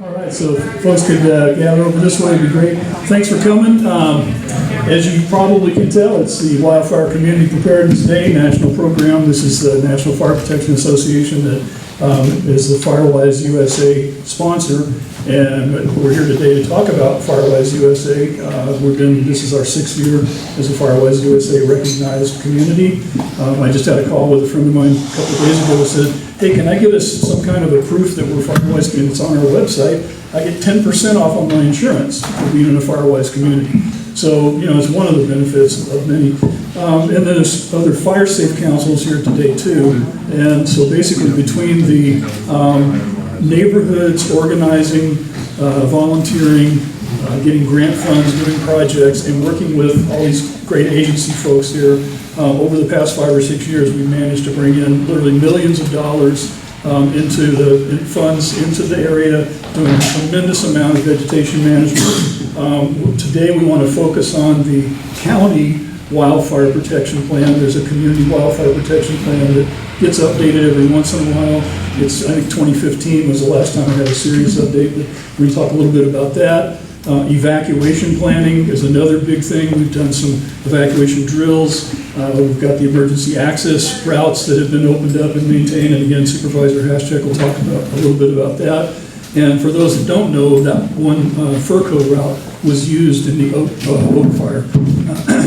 All right, so if folks could gather over this way, it'd be great. Thanks for coming. As you probably can tell, it's the Wildfire Community Preparedness Day national program. This is the National Fire Protection Association that is the Firewise USA sponsor, and we're here today to talk about Firewise USA. This is our 6th year as a Firewise USA recognized community. I just had a call with a friend of mine a couple of days ago who said, hey, can I get us some kind of a proof that we're Firewise community? It's on our website. I get 10% off on my insurance for being in a Firewise community. So, it's one of the benefits of many. And then there's other fire safe councils here today too. And so basically between the neighborhoods organizing, volunteering, getting grant funds, doing projects, and working with all these great agency folks here, over the past 5 or 6 years, we've managed to bring in literally millions of dollars into the funds into the area, doing a tremendous amount of vegetation management. Today we want to focus on the county wildfire protection plan. There's a community wildfire protection plan that gets updated every once in a while. I think 2015 was the last time I had a serious update, but we're going to talk a little bit about that. Evacuation planning is another big thing. We've done some evacuation drills. We've got the emergency access routes that have been opened up and maintained. And again, Supervisor Haschak will talk about a little bit about that. And for those that don't know, that one FERCO route was used in the Oak Fire.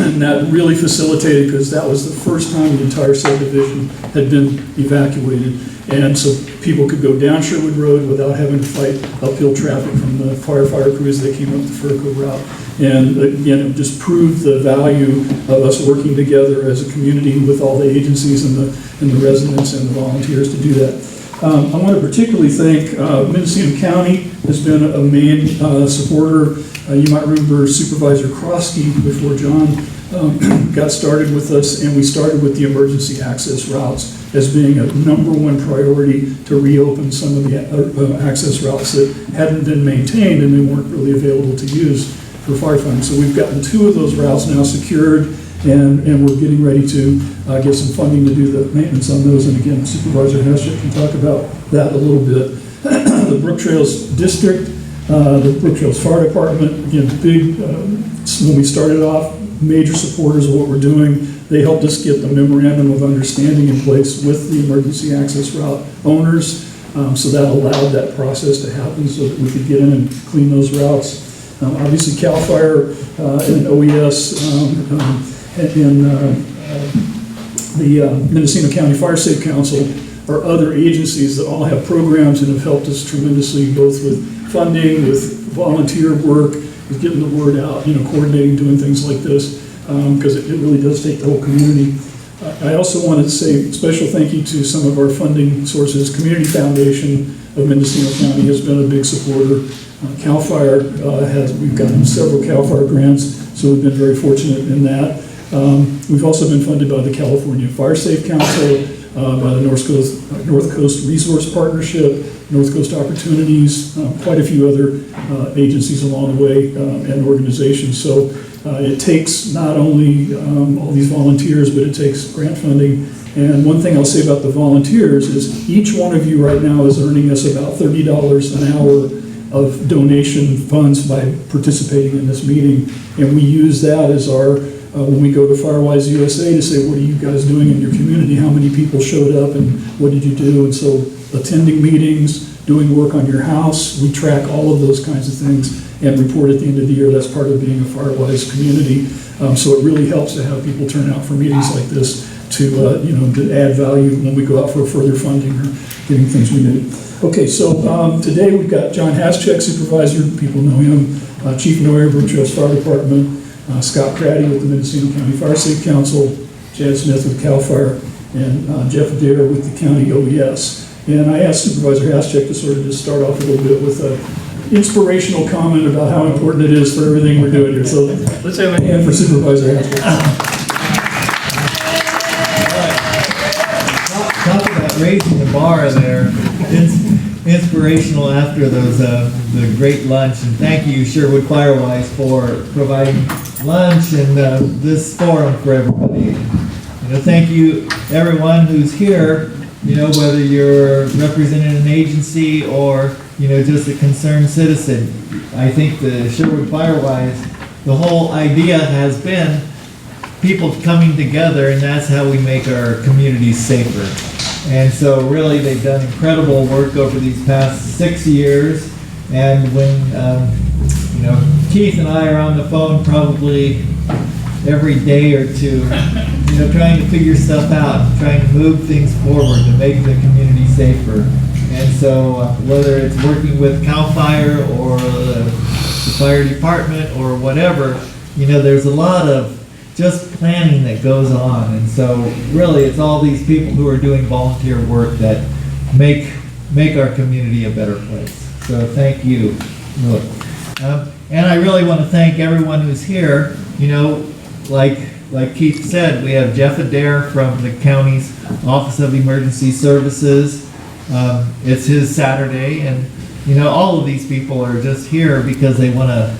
And that really facilitated, because that was the first time the entire subdivision had been evacuated. And so people could go down Sherwood Road without having to fight uphill traffic from the firefighter crews that came up the FERCO route. And again, it just proved the value of us working together as a community with all the agencies and the residents and the volunteers to do that. I want to particularly thank Mendocino County has been a main supporter. You might remember Supervisor Cratty before John got started with us, and we started with the emergency access routes as being a #1 priority to reopen some of the access routes that hadn't been maintained and they weren't really available to use for firefighting. So we've gotten 2 of those routes now secured, and we're getting ready to get some funding to do the maintenance on those. And again, Supervisor Haschak can talk about that a little bit. The Brooktrails District, the Brooktrails Fire Department, again, big, when we started off, major supporters of what we're doing. They helped us get the memorandum of understanding in place with the emergency access route owners. So that allowed that process to happen so that we could get in and clean those routes. Obviously CAL FIRE and OES and the Mendocino County Fire Safe Council are other agencies that all have programs and have helped us tremendously, both with funding, with volunteer work, with getting the word out, coordinating, doing things like this, because it really does take the whole community. I also wanted to say special thank you to some of our funding sources. Community Foundation of Mendocino County has been a big supporter. CAL FIRE we've gotten several CAL FIRE grants, so we've been very fortunate in that. We've also been funded by the California Fire Safe Council, by the North Coast Resource Partnership, North Coast Opportunities, quite a few other agencies along the way and organizations. So it takes not only all these volunteers, but it takes grant funding. And one thing I'll say about the volunteers is each one of you right now is earning us about $30 an hour of donation funds by participating in this meeting. And we use that as our when we go to Firewise USA to say, what are you guys doing in your community? How many people showed up and what did you do? And so attending meetings, doing work on your house, we track all of those kinds of things and report at the end of the year. That's part of being a Firewise community. So it really helps to have people turn out for meetings like this to to add value when we go out for further funding or getting things we need. Okay, so today we've got John Haschak, Supervisor, people know him, Chief Noyer, Brooktrails Fire Department, Scott Cratty with the Mendocino County Fire Safe Council, Chad Smith with CAL FIRE, and Jeff Adair with the County OES. And I asked Supervisor Haschak to sort of just start off a little bit with an inspirational comment about how important it is for everything we're doing here. So let's have a hand for Supervisor Haschak. Talk about raising the bar there. Inspirational after those the great lunch, and thank you Sherwood Firewise for providing lunch and this forum for everybody. Thank you everyone who's here. Whether you're representing an agency or just a concerned citizen. I think the Sherwood Firewise, the whole idea has been people coming together, and that's how we make our communities safer. And so really, they've done incredible work over these past 6 years. And when, Keith and I are on the phone probably every day or two, trying to figure stuff out, trying to move things forward to make the community safer. And so whether it's working with CAL FIRE or the fire department or whatever, there's a lot of just planning that goes on. And so really, it's all these people who are doing volunteer work that make our community a better place. So thank you. And I really want to thank everyone who's here. Like Keith said, we have Jeff Adair from the county's Office of Emergency Services. It's his Saturday, and all of these people are just here because they want to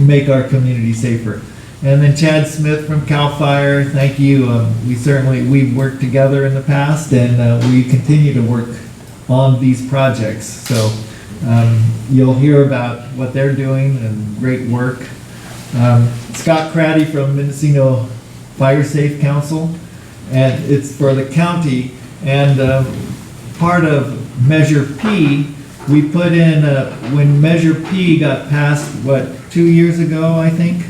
make our community safer. And then Chad Smith from CAL FIRE, thank you. We've worked together in the past, and we continue to work on these projects. So you'll hear about what they're doing and great work. Scott Cratty from Mendocino Fire Safe Council, and it's for the county. And part of Measure P, we put in, when Measure P got passed, 2 years ago, I think,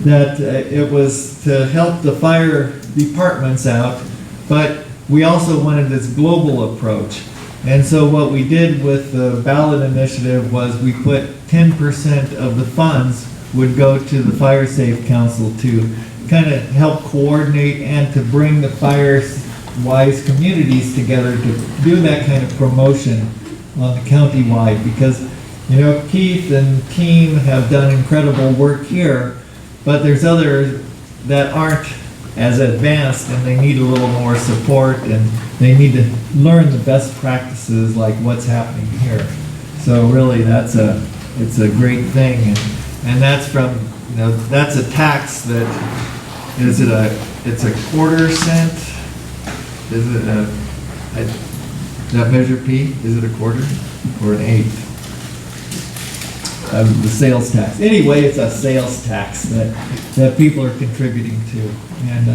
that it was to help the fire departments out, but we also wanted this global approach. And so what we did with the ballot initiative was we put 10% of the funds would go to the Fire Safe Council to kind of help coordinate and to bring the Firewise communities together to do that kind of promotion on the county-wide, because Keith and team have done incredible work here, but there's others that aren't as advanced, and they need a little more support, and they need to learn the best practices like what's happening here. So really, it's a great thing, and that's from that's a tax that it's a quarter cent. Is it that Measure P? Is it a quarter or an eighth? The sales tax. Anyway, it's a sales tax that people are contributing to, and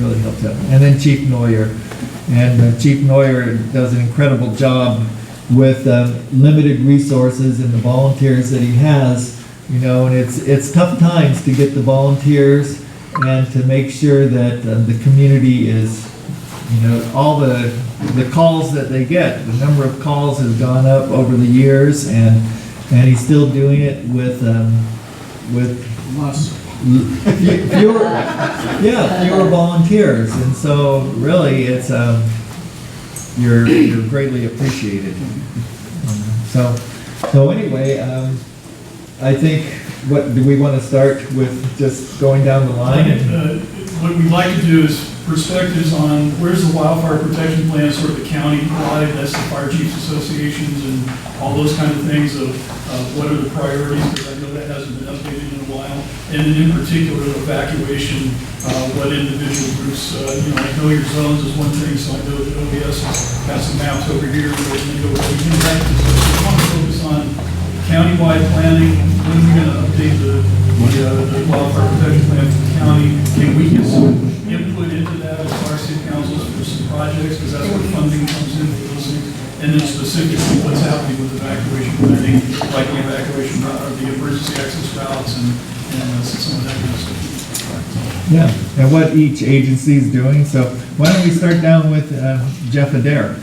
really helps out. And then Chief Neuer. And Chief Neuer does an incredible job with limited resources and the volunteers that he has, and it's tough times to get the volunteers and to make sure that the community is, all the calls that they get, the number of calls has gone up over the years, and he's still doing it with fewer volunteers, and so really it's you're greatly appreciated. So anyway, I think do we want to start with just going down the line? What we'd like to do is perspectives on where's the wildfire protection plan sort of the county-wide, that's the fire chiefs associations and all those kind of things of what are the priorities, because I know that hasn't been updated in a while, and then in particular evacuation, what individual groups, I know your zones is one thing, so I know that OBS has got some maps over here, so we want to focus on county-wide planning. When we're going to update the wildfire protection plan for the county, can we get some input into that as fire safe councils for some projects, because that's where funding comes in for those things, and then specifically what's happening with evacuation planning, like the evacuation route or the emergency access routes and some of that kind of stuff. Yeah, and what each agency is doing. So why don't we start down with Jeff Adair?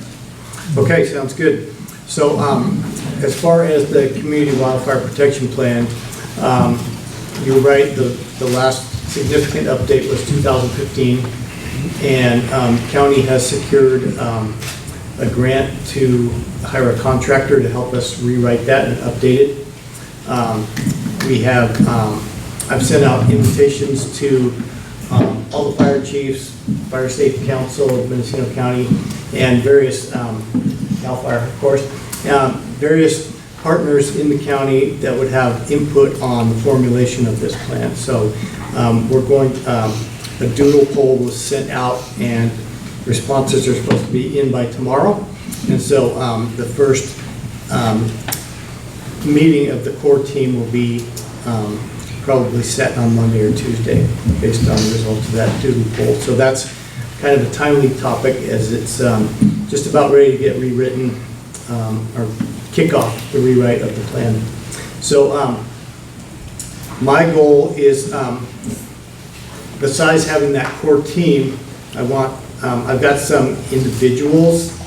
Okay, sounds good. So as far as the community wildfire protection plan, you're right, the last significant update was 2015, and county has secured a grant to hire a contractor to help us rewrite that and update it. We have, I've sent out invitations to all the fire chiefs, Fire Safety Council of Mendocino County, and various, CAL FIRE, of course, various partners in the county that would have input on the formulation of this plan. So we're going, a doodle poll was sent out, and responses are supposed to be in by tomorrow. And so the first meeting of the core team will be probably set on Monday or Tuesday, based on the results of that doodle poll. So that's kind of a timely topic, as it's just about ready to get rewritten, or kick off the rewrite of the plan. So my goal is, besides having that core team, I've got some individuals,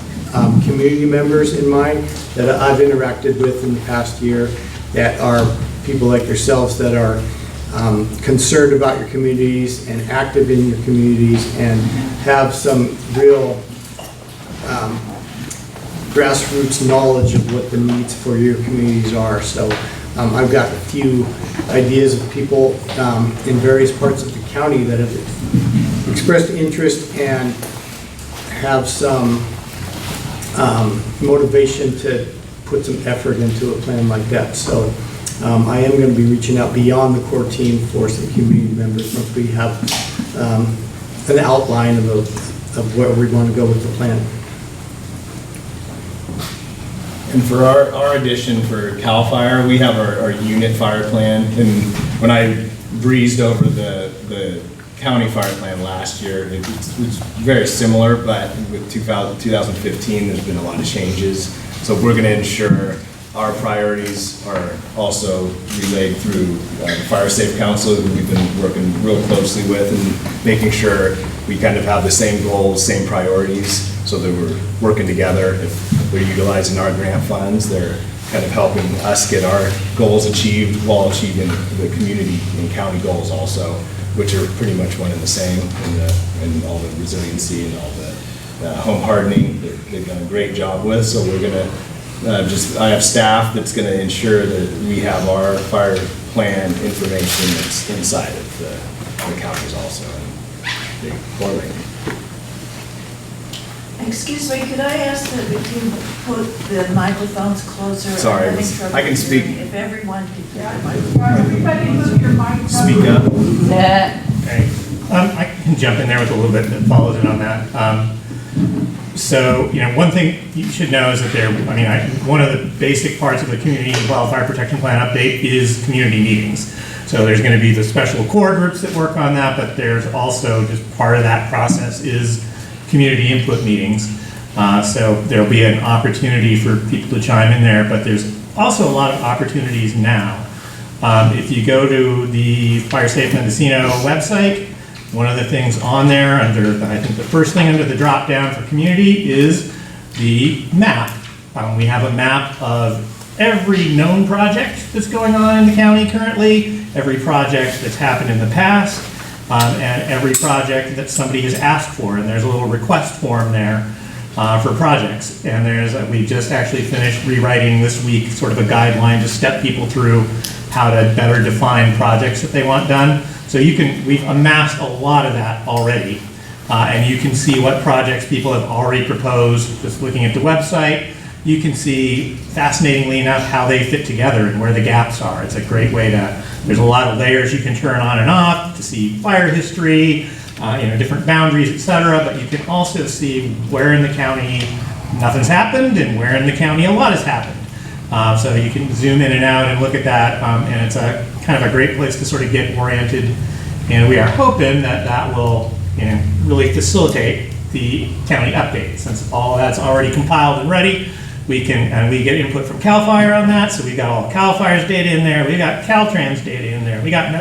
community members in mind that I've interacted with in the past year that are people like yourselves that are concerned about your communities and active in your communities and have some real grassroots knowledge of what the needs for your communities are. So I've got a few ideas of people in various parts of the county that have expressed interest and have some motivation to put some effort into a plan like that. So I am going to be reaching out beyond the core team for some community members once we have an outline of where we want to go with the plan. And for our addition for CAL FIRE, we have our unit fire plan. And when I breezed over the county fire plan last year, it was very similar, but with 2015, there's been a lot of changes. So we're going to ensure our priorities are also relayed through the Fire Safe Council, who we've been working real closely with, and making sure we kind of have the same goals, same priorities, so that we're working together. If they're utilizing our grant funds, they're kind of helping us get our goals achieved while achieving the community and county goals also, which are pretty much one and the same, and all the resiliency and all the home hardening they've done a great job with. So we're gonna I have staff that's going to ensure that we have our fire plan information that's inside of the counties also. Excuse me, could I ask that we can put the microphones closer? Sorry, I can speak. If everyone could get the microphone. Everybody move your mic. Speak up. Okay. I can jump in there with a little bit that follows it on that. So, one thing you should know is that one of the basic parts of the Community Wildfire Protection Plan update is community meetings. So there's going to be the special core groups that work on that, but there's also just part of that process is community input meetings. So there'll be an opportunity for people to chime in there, but there's also a lot of opportunities now. If you go to the Fire Safe Mendocino website, one of the things on there I think the first thing under the drop down for community is the map. We have a map of every known project that's going on in the county currently, every project that's happened in the past, and every project that somebody has asked for. And there's a little request form there for projects. And we just actually finished rewriting this week sort of a guideline to step people through how to better define projects that they want done. So we've amassed a lot of that already, and you can see what projects people have already proposed. Just looking at the website, you can see, fascinatingly enough, how they fit together and where the gaps are. It's a great way there's a lot of layers you can turn on and off to see fire history, different boundaries, etc. But you can also see where in the county nothing's happened and where in the county a lot has happened. So you can zoom in and out and look at that, and it's kind of a great place to sort of get oriented. And we are hoping that will really facilitate the county update. Since all that's already compiled and ready, we get input from CAL FIRE on that. So we got all CAL FIRE's data in there. We got Caltrans data in there. We got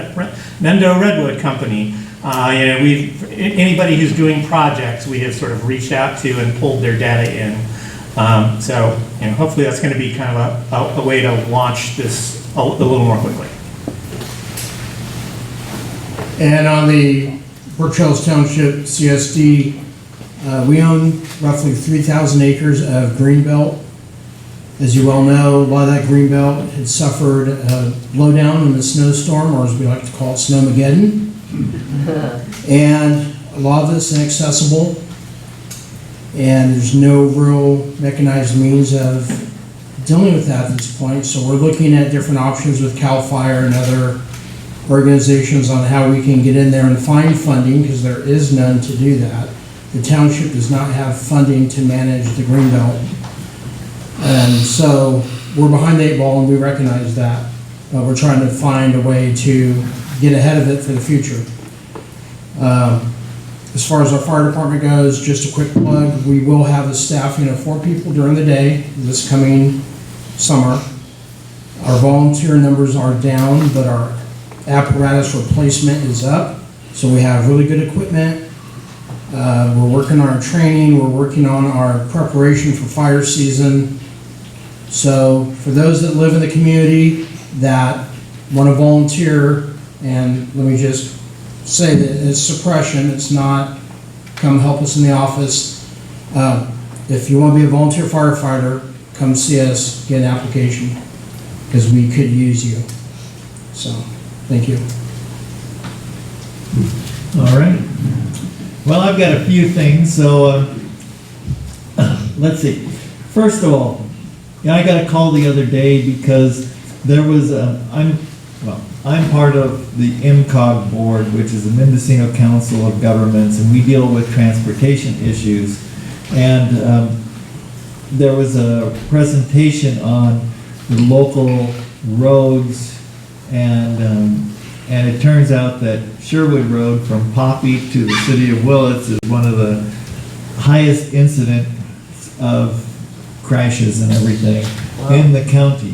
Mendo Redwood Company. Anybody who's doing projects, we have sort of reached out to and pulled their data in. So hopefully that's going to be kind of a way to launch this a little more quickly. And on the Brooktrails Township CSD, we own roughly 3,000 acres of greenbelt. As you well know, a lot of that greenbelt had suffered a blowdown in the snowstorm, or as we like to call it, Snowmageddon. And a lot of it's inaccessible, and there's no real mechanized means of dealing with that at this point. So we're looking at different options with CAL FIRE and other organizations on how we can get in there and find funding, because there is none to do that. The township does not have funding to manage the greenbelt. And so we're behind the 8 ball and we recognize that. We're trying to find a way to get ahead of it for the future. As far as our fire department goes, just a quick plug, we will have a staffing of 4 people during the day this coming summer. Our volunteer numbers are down, but our apparatus replacement is up. So we have really good equipment. We're working on our training. We're working on our preparation for fire season. So for those that live in the community that want to volunteer, and let me just say that it's suppression, it's not come help us in the office. If you want to be a volunteer firefighter, come see us, get an application, because we could use you. So, thank you. All right. Well, I've got a few things, so let's see. First of all, I got a call the other day because there was I'm part of the MCOG board, which is the Mendocino Council of Governments, and we deal with transportation issues. And there was a presentation on the local roads, and it turns out that Sherwood Road from Poppy to the city of Willits is one of the highest incident of crashes and everything in the county.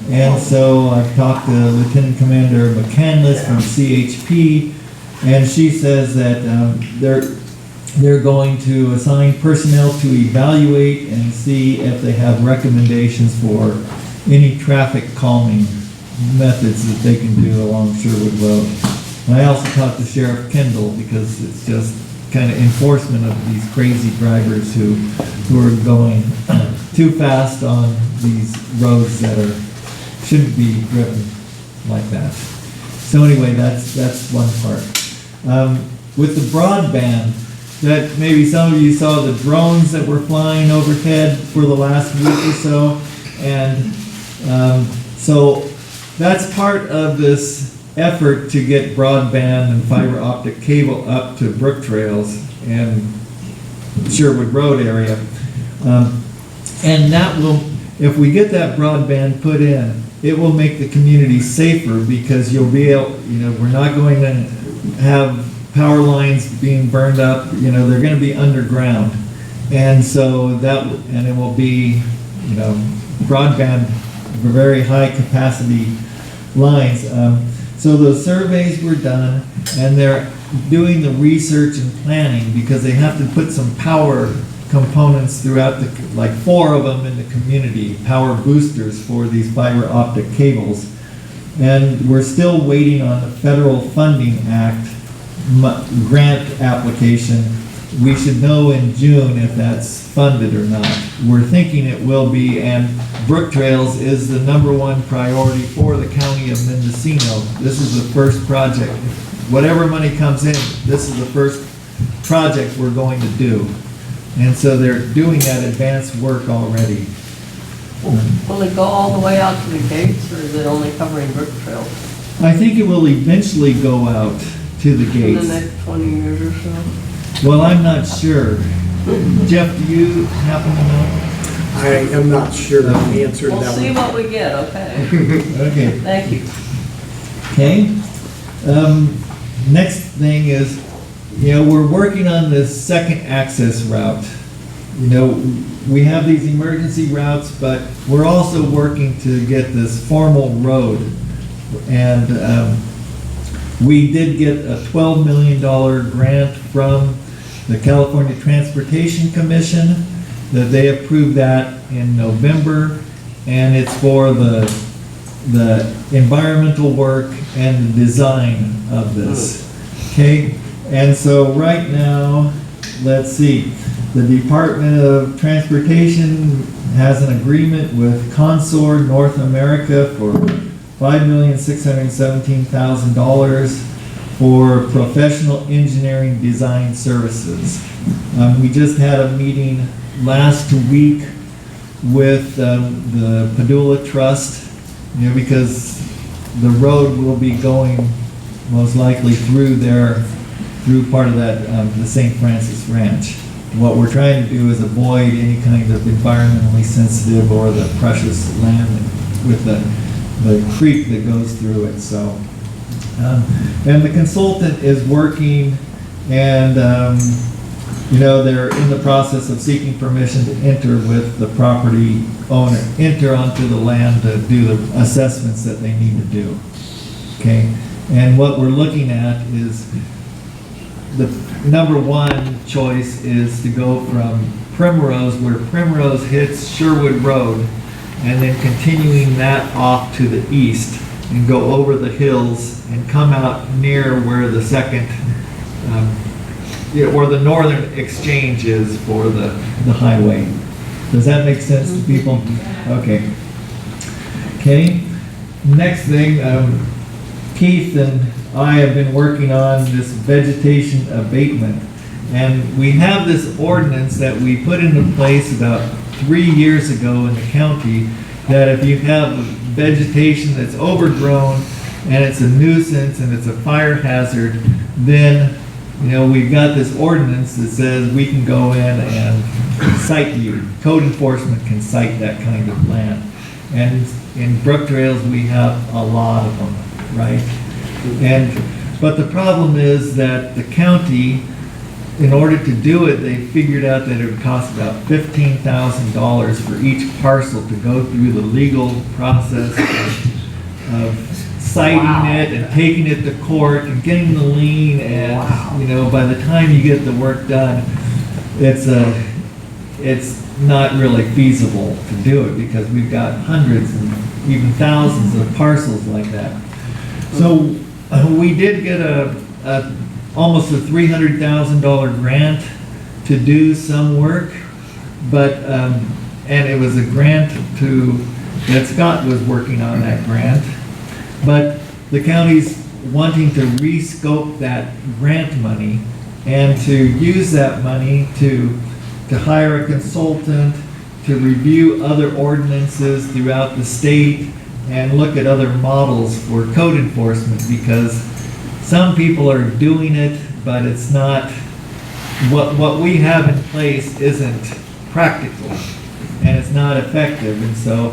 And so I've talked to Lieutenant Commander McCandless from CHP, and she says that they're going to assign personnel to evaluate and see if they have recommendations for any traffic calming methods that they can do along Sherwood Road. And I also talked to Sheriff Kendall because it's just kind of enforcement of these crazy drivers who are going too fast on these roads that shouldn't be driven like that. So anyway, that's one part. With the broadband, that maybe some of you saw the drones that were flying overhead for the last week or so, and so that's part of this effort to get broadband and fiber optic cable up to Brooktrails and Sherwood Road area. And that will, if we get that broadband put in, it will make the community safer because you'll be able, we're not going to have power lines being burned up, they're going to be underground. And so and it will be, broadband, very high capacity lines. So those surveys were done, and they're doing the research and planning because they have to put some power components throughout like 4 of them in the community, power boosters for these fiber optic cables. And we're still waiting on the Federal Funding Act grant application. We should know in June if that's funded or not. We're thinking it will be, and Brooktrails is the #1 priority for the County of Mendocino. This is the first project. Whatever money comes in, this is the first project we're going to do. And so they're doing that advanced work already. Will it go all the way out to the gates, or is it only covering Brooktrails? I think it will eventually go out to the In gates. the next 20 years or so? Well, I'm not sure. Jeff, do you happen to know? I am not sure the answer to We'll that see one. what we get, okay? Okay. Thank you. Okay. Next thing is, we're working on this second access route. We have these emergency routes, but we're also working to get this formal road. And we did get a $12 million grant from the California Transportation Commission, that they approved that in November, and it's for the environmental work and the design of this. Okay, and so right now, let's see, the Department of Transportation has an agreement with Consor North America for $5,617,000 for professional engineering design services. We just had a meeting last week with the Padula Trust, because the road will be going most likely through part of that, the St. Francis Ranch. what we're trying to do is avoid any kind of environmentally sensitive or the precious land with the creek that goes through it, so. And the consultant is working, and, they're in the process of seeking permission to enter with the property owner, enter onto the land to do the assessments that they need to do. Okay, and what we're looking at is the number one choice is to go from Primrose, where Primrose hits Sherwood Road, and then continuing that off to the east and go over the hills and come out near where the second, where the northern exchange is for the highway. Does that make sense to people? Okay. Okay. Next thing, Keith and I have been working on this vegetation abatement. And we have this ordinance that we put into place about 3 years ago in the county, that if you have vegetation that's overgrown and it's a nuisance and it's a fire hazard, then we've got this ordinance that says we can go in and cite you. Code enforcement can cite that kind of land. And in Brooktrails, we have a lot of them, right? But the problem is that the county, in order to do it, they figured out that it would cost about $15,000 for each parcel to go through the legal process of citing it and taking it to court and getting the lien, and by the time you get the work done, it's not really feasible to do it because we've got hundreds and even thousands of parcels like that. So we did get almost a $300,000 grant to do some work, but and it was a grant that Scott was working on that grant, but the county's wanting to rescope that grant money and to use that money to hire a consultant to review other ordinances throughout the state and look at other models for code enforcement, because some people are doing it, but it's not, what we have in place isn't practical and it's not effective. And so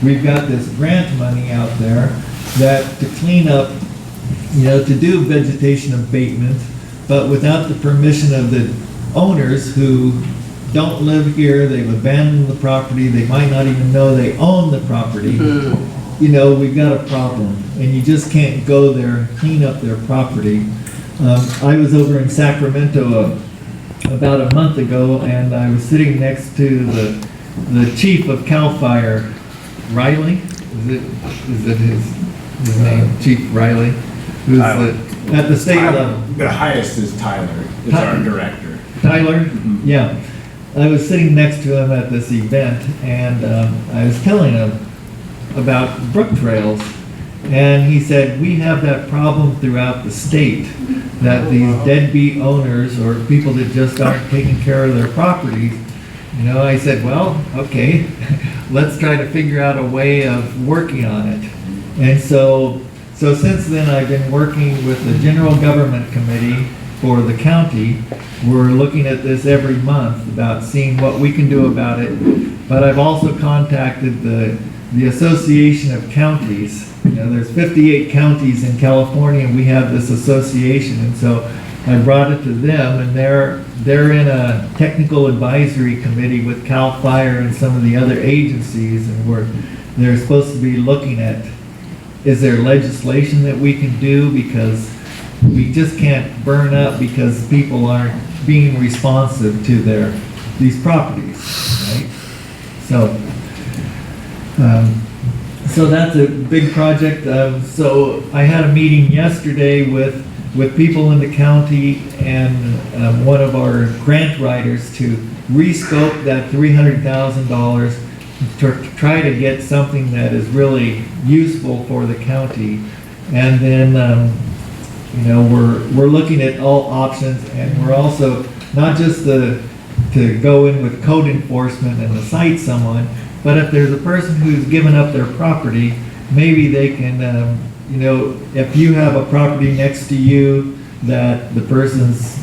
we've got this grant money out there that to clean up, to do vegetation abatement, but without the permission of the owners who don't live here, they've abandoned the property, they might not even know they own the property. We've got a problem, and you just can't go there and clean up their property. I was over in Sacramento about a month ago, and I was sitting next to the chief of CAL FIRE, Riley. Is it his name, Chief Riley? Who's at the state level. The highest is Tyler. It's our director. Tyler? Yeah. I was sitting next to him at this event, and I was telling him about Brooktrails, and he said, we have that problem throughout the state, that these deadbeat owners or people that just aren't taking care of their properties. I said, well, okay, let's try to figure out a way of working on it. And so since then I've been working with the General Government Committee for the county. We're looking at this every month about seeing what we can do about it, but I've also contacted the Association of Counties. There's 58 counties in California, and we have this association, and so I brought it to them, and they're in a technical advisory committee with CAL FIRE and some of the other agencies, and they're supposed to be looking at, is there legislation that we can do, because we just can't burn up because people aren't being responsive to these properties, right? So that's a big project. So I had a meeting yesterday with people in the county and one of our grant writers to rescope that $300,000 to try to get something that is really useful for the county. And then, we're looking at all options, and we're also not just to go in with code enforcement and to cite someone, but if there's a person who's given up their property, maybe they can, if you have a property next to you that the person's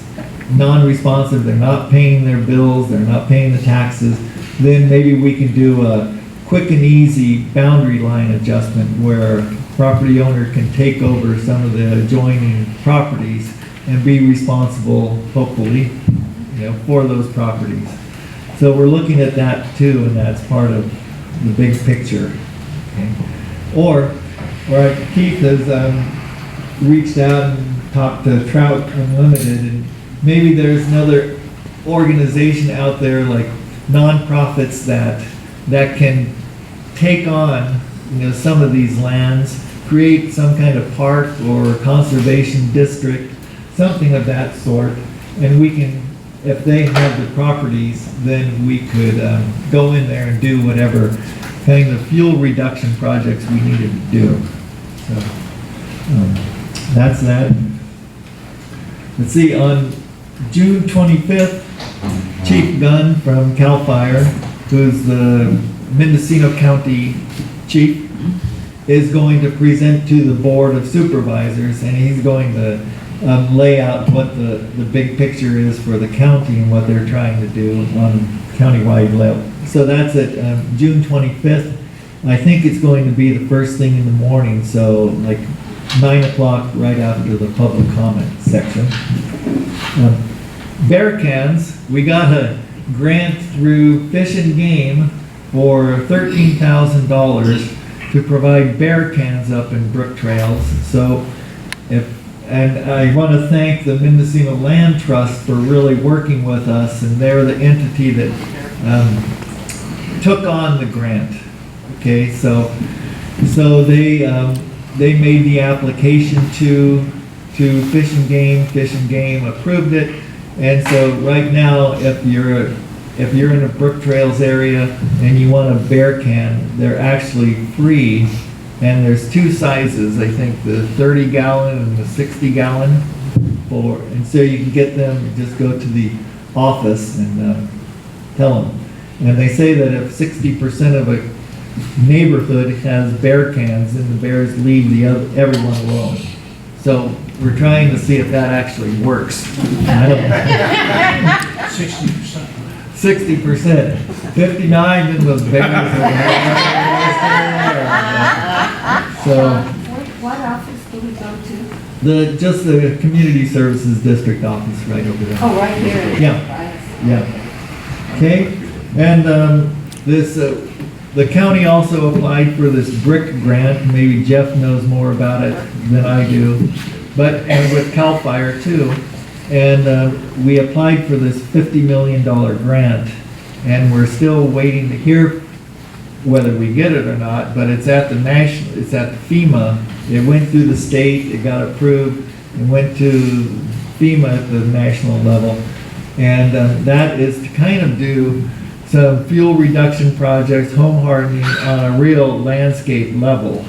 non-responsive, they're not paying their bills, they're not paying the taxes, then maybe we can do a quick and easy boundary line adjustment where property owner can take over some of the adjoining properties and be responsible, hopefully, for those properties. So we're looking at that too, and that's part of the big picture. Okay. Or Keith has reached out and talked to Trout Unlimited, and maybe there's another organization out there like nonprofits that can take on some of these lands, create some kind of park or conservation district, something of that sort, and we can, if they have the properties, then we could go in there and do whatever kind of fuel reduction projects we needed to do. So that's that. Let's see, on June 25th, Chief Gunn from CAL FIRE, who's the Mendocino County Chief, is going to present to the Board of Supervisors, and he's going to lay out what the big picture is for the county and what they're trying to do on countywide level. So that's at June 25th. I think it's going to be the first thing in the morning, so like 9 o'clock right after the public comment section. Bear cans, we got a grant through Fish and Game for $13,000 to provide bear cans up in Brooktrails. So and I want to thank the Mendocino Land Trust for really working with us, and they're the entity that took on the grant. Okay, so they made the application to Fish and Game. Fish and Game approved it, and so right now, if you're in a Brooktrails area and you want a bear can, they're actually free. And there's two sizes, I think, the 30-gallon and the 60-gallon. And so you can get them, just go to the office and tell them. And they say that if 60% of a neighborhood has bear cans, then the bears leave everyone alone. So we're trying to see if that actually works. I don't know. 60%. 60%. 59, then those bears are so, What office do we go to? just the Community Services District office right over there. Oh, right here. Yeah. Okay, and the county also applied for this brick grant. Maybe Jeff knows more about it than I do, and with CAL FIRE too. And we applied for this $50 million grant, and we're still waiting to hear whether we get it or not, but it's at it's at FEMA. It went through the state, it got approved, it went to FEMA at the national level, and that is to kind of do some fuel reduction projects, home hardening on a real landscape level,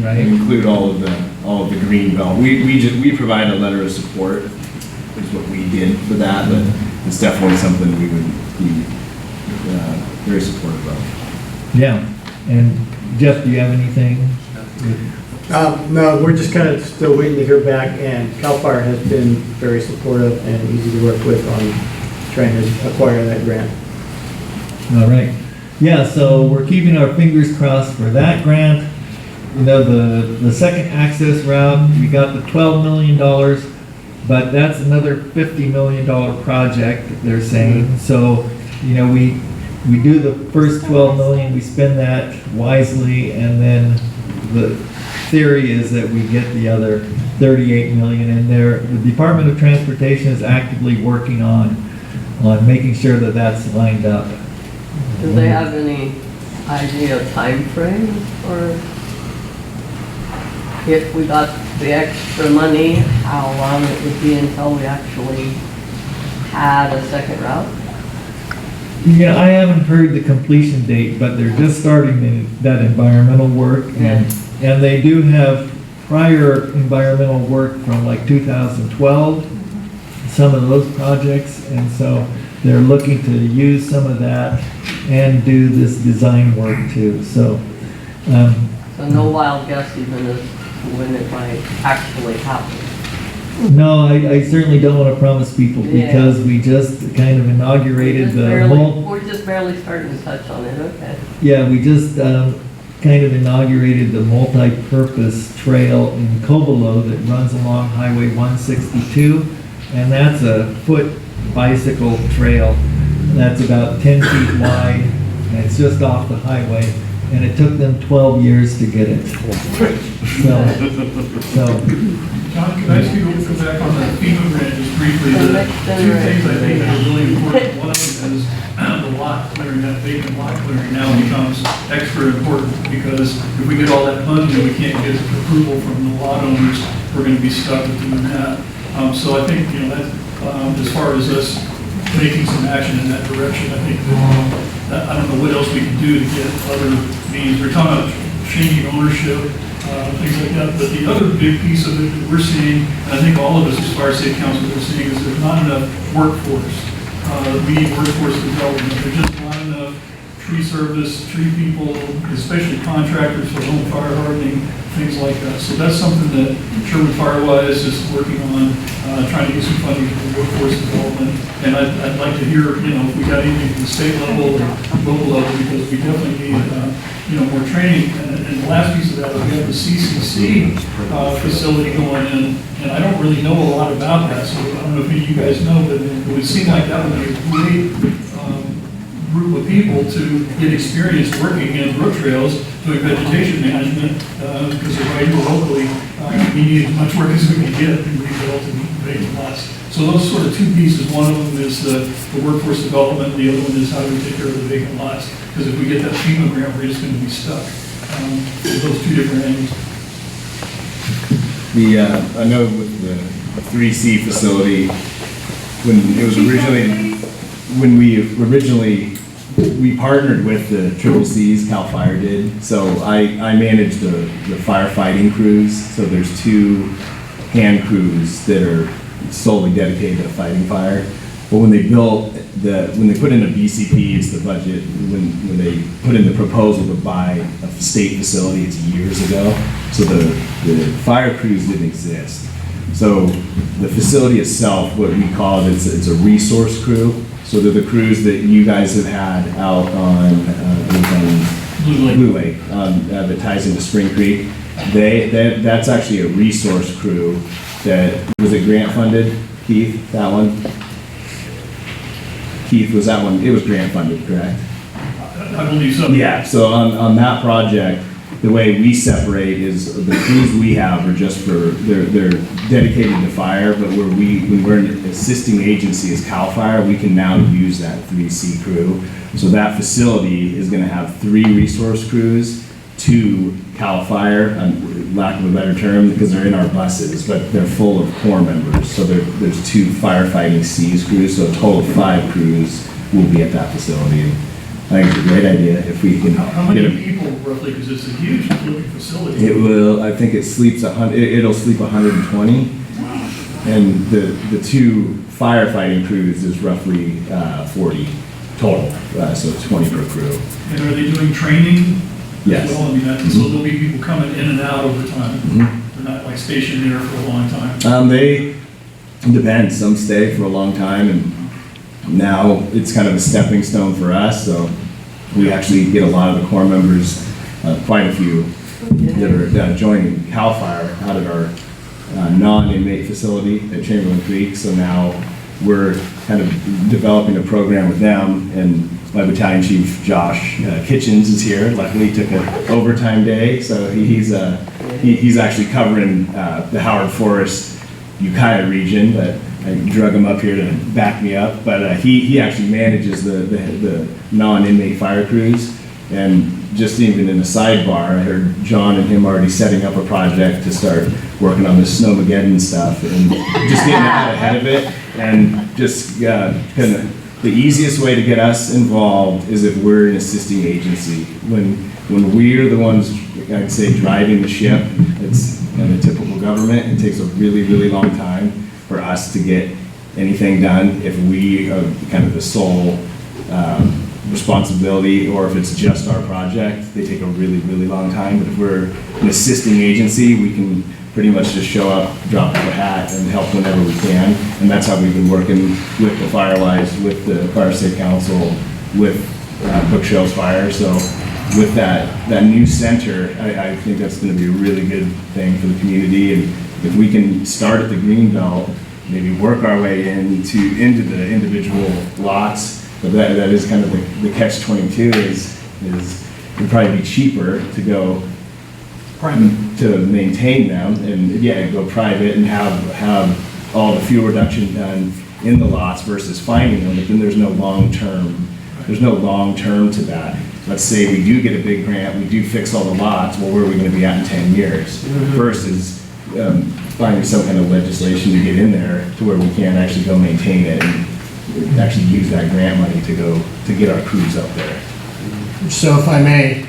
right? Include all of the green belt. We provide a letter of support, is what we did for that, but it's definitely something we would be very supportive of. Yeah, and Jeff, do you have anything? No, we're just kind of still waiting to hear back, and CAL FIRE has been very supportive and easy to work with on trying to acquire that grant. All right. Yeah, so we're keeping our fingers crossed for that grant. The second access route, we got the $12 million, but that's another $50 million project, they're saying. So, we do the first 12 million, we spend that wisely, and then the theory is that we get the other 38 million in there. The Department of Transportation is actively working on making sure that that's lined up. Do they have any idea of time frame, or if we got the extra money, how long it would be until we actually had a second route? Yeah, I haven't heard the completion date, but they're just starting that environmental work, and they do have prior environmental work from like 2012, some of those projects, and so they're looking to use some of that and do this design work too. So So no wild guess even as to when it might actually happen. No, I certainly don't want to promise people Yeah. because we just kind of inaugurated the We're just barely starting to touch on it, okay. yeah, we just kind of inaugurated the multi-purpose trail in Covelo that runs along Highway 162, and that's a foot bicycle trail that's about 10 feet wide, and it's just off the highway, and it took them 12 years to get it. So John, can I ask you to go back on the FEMA grant just briefly? The two things I think that are really important. One of them is the lot clearing, that vacant lot clearing now becomes extra important because if we get all that money and we can't get approval from the lot owners, we're going to be stuck with doing that. So I think, that as far as us making some action in that direction, I think that, I don't know what else we can do to get other means. We're talking about changing ownership, things like that. But the other big piece of it that we're seeing, and I think all of us as fire safety council are seeing, is there's not enough workforce. We need workforce development. There's just not enough tree service, tree people, especially contractors for home fire hardening, things like that. So that's something that Sherwood Firewise is working on, trying to get some funding for workforce development. And I'd like to hear, if we got anything from the state level or local level, because we definitely need, more training. And the last piece of that is we have the CCC facility going in, and I don't really know a lot about that, so I don't know if any of you guys know, but it would seem like that would be a great group of people to get experience working in Brooktrails doing vegetation management, because they're right here locally. We need as much work as we can get and rebuild and vacant lots. So those sort of two pieces. One of them is the workforce development. The other one is how do we take care of the vacant lots? Because if we get that FEMA grant, we're just going to be stuck. Those two different angles. I know with the 3C facility, we partnered with the Triple C's, Cal Fire did. So I managed the firefighting crews. So there's 2 hand crews that are solely dedicated to fighting fire. But when they put in a BCP, it's the budget, when they put in the proposal to buy a state facility, it's years ago. So the fire crews didn't exist. So the facility itself, what we call it, it's a resource crew. So they're the crews that you guys have had out on Blue Lake that ties into Spring Creek. That's actually a resource crew that, was it grant funded, Keith, that one? Keith, was that one, it was grant funded, correct? I believe so. Yeah, so on that project, the way we separate is the crews we have are just for, they're dedicated to fire, but when we're an assisting agency as CAL FIRE, we can now use that 3C crew. So that facility is gonna have 3 resource crews, 2 CAL FIRE, lack of a better term, because they're in our buses, but they're full of Corps members. So there's 2 firefighting C's crews, so a total of 5 crews will be at that facility. I think it's a great idea if we can. How many people roughly, because it's a huge looking facility? It will, I think it sleeps it'll sleep 120. And the 2 firefighting crews is roughly 40 total, so 20 per crew. And are they doing training? Yes. Well, so there'll be people coming in and out over time. They're not like stationed there for a long time. It depends. Some stay for a long time, and now it's kind of a stepping stone for us. So we actually get a lot of the Corps members, quite a few, that are joining CAL FIRE out at our non-inmate facility at Chamberlain Creek. So now we're kind of developing a program with them, and my battalion chief, Josh Kitchens, is here. Luckily, he took an overtime day, so he's actually covering the Howard Forest, Ukiah region, but I drug him up here to back me up. But he actually manages the non-inmate fire crews. And just even in a sidebar, I heard John and him already setting up a project to start working on the Snowmageddon stuff and just getting out ahead of it. And just kind of the easiest way to get us involved is if we're an assisting agency. When we're the ones, I'd say, driving the ship, it's in a typical government, it takes a really, really long time for us to get anything done if we are kind of the sole responsibility, or if it's just our project, they take a really, really long time. But if we're an assisting agency, we can pretty much just show up, drop of a hat, and help whenever we can. And that's how we've been working with the Firewise, with the Fire Safe Council, with Brooktrails Fire. So with that new center, I think that's going to be a really good thing for the community. And if we can start at the greenbelt, maybe work our way into the individual lots, but that is kind of the catch-22 is it'd probably be cheaper to go to maintain them and go private and have all the fuel reduction done in the lots versus finding them, but then there's no long-term to that. Let's say we do get a big grant, we do fix all the lots, well, where are we gonna be at in 10 years? First is finding some kind of legislation to get in there to where we can actually go maintain it and actually use that grant money to get our crews up there. So if I may,